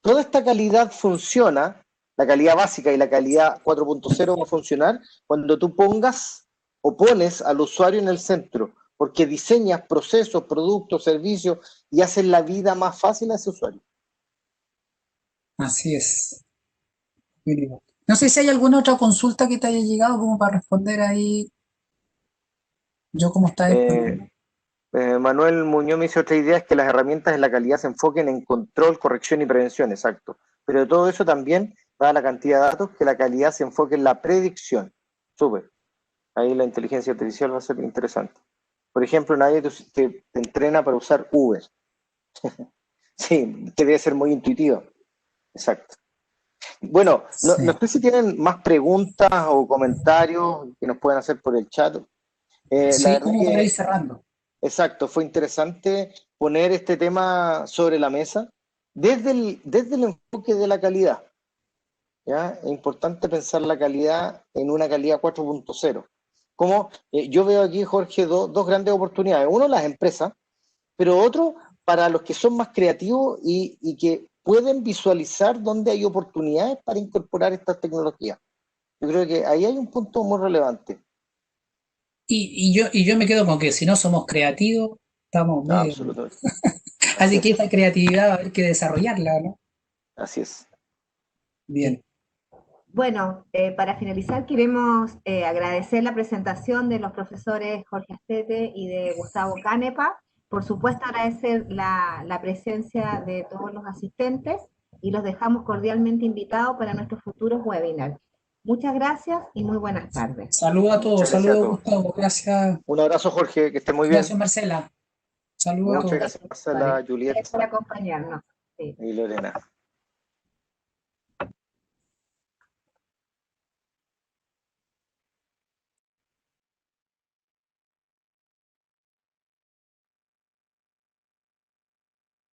Toda esta calidad funciona, la calidad básica y la calidad 4.0 va a funcionar cuando tú pongas o pones al usuario en el centro, porque diseñas procesos, productos, servicios y haces la vida más fácil a ese usuario. Así es. No sé si hay alguna otra consulta que te haya llegado como para responder ahí, yo como está Eh, disponible. Manuel Muñoz me dice otra idea, es que las herramientas en la calidad se enfoquen en control, corrección y prevención, exacto. Pero de todo eso también, dada la cantidad de datos, que la calidad se enfoque en la predicción. Súper. Ahí la inteligencia artificial va a ser interesante. Por ejemplo, nadie te entrena para usar Uber. Sí, que debe ser muy intuitivo. Exacto. Bueno, no, Sí. no sé si tienen más preguntas o comentarios que nos puedan hacer por el chat. La Sí, verdad como para ir que, cerrando. exacto, fue interesante poner este tema sobre la mesa desde el enfoque de la calidad. ¿Ya? Es importante pensar la calidad en una calidad 4.0. Como yo veo aquí, Jorge, dos grandes oportunidades. Uno, las empresas, pero otro, para los que son más creativos y que pueden visualizar dónde hay oportunidades para incorporar estas tecnologías. Yo creo que ahí hay un punto muy relevante. Y yo me quedo con que si no somos creativos, estamos No, medio. absolutamente. Así Así que es, esa creatividad va a haber que desarrollarla, ¿no? así es. Bien. Bueno, para finalizar queremos agradecer la presentación de los profesores Jorge Astete y de Gustavo Canepa. Por supuesto, agradecer la presencia de todos los asistentes y los dejamos cordialmente invitados para nuestros futuros webinars. Muchas gracias y muy buenas tardes. Saludos a todos, Muchas gracias a saludos todos. Gustavo, gracias, Un abrazo, Jorge, que esté muy bien. gracias Marcela, saludos a A Muchas todos. ustedes, gracias, profesores. Marcela, Juliet Gracias por acompañarnos. Sí. y Lorena.